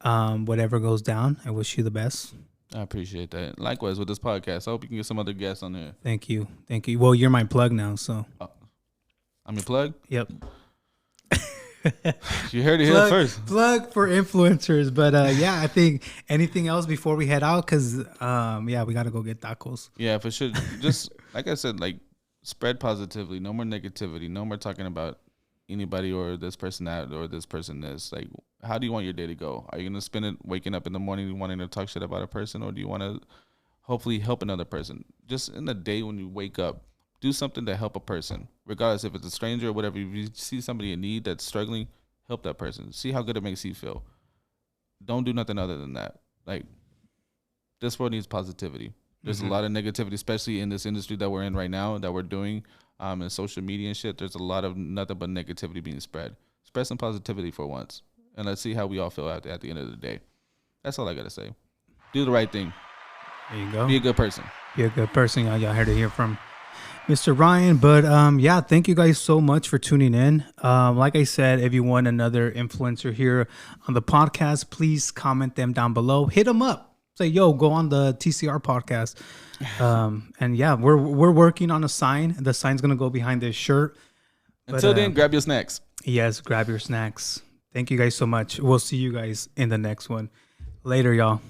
Whatever goes down, I wish you the best. I appreciate that. Likewise with this podcast. I hope you can get some other guests on there. Thank you. Well, you're my plug now, so. I'm your plug? Yep. You heard it here first. Plug for influencers. But yeah, I think anything else before we head out? Because, yeah, we got to go get tacos. Yeah, for sure. Just, like I said, like, spread positively. No more negativity. No more talking about anybody or this person that or this person this. Like, how do you want your day to go? Are you going to spend it waking up in the morning wanting to talk shit about a person? Or do you want to hopefully help another person? Just in the day when you wake up, do something to help a person, regardless if it's a stranger or whatever. If you see somebody in need that's struggling, help that person. See how good it makes you feel. Don't do nothing other than that. Like, this world needs positivity. There's a lot of negativity, especially in this industry that we're in right now, that we're doing, in social media and shit. There's a lot of nothing but negativity being spread. Spread some positivity for once, and let's see how we all feel at the end of the day. That's all I gotta say. Do the right thing. There you go. Be a good person. Be a good person. Y'all heard to hear from Mr. Ryan. But yeah, thank you guys so much for tuning in. Like I said, if you want another influencer here on the podcast, please comment them down below. Hit them up. Say, yo, go on the TCR podcast. And yeah, we're working on a sign. The sign's gonna go behind this shirt. Until then, grab your snacks. Yes, grab your snacks. Thank you guys so much. We'll see you guys in the next one. Later, y'all.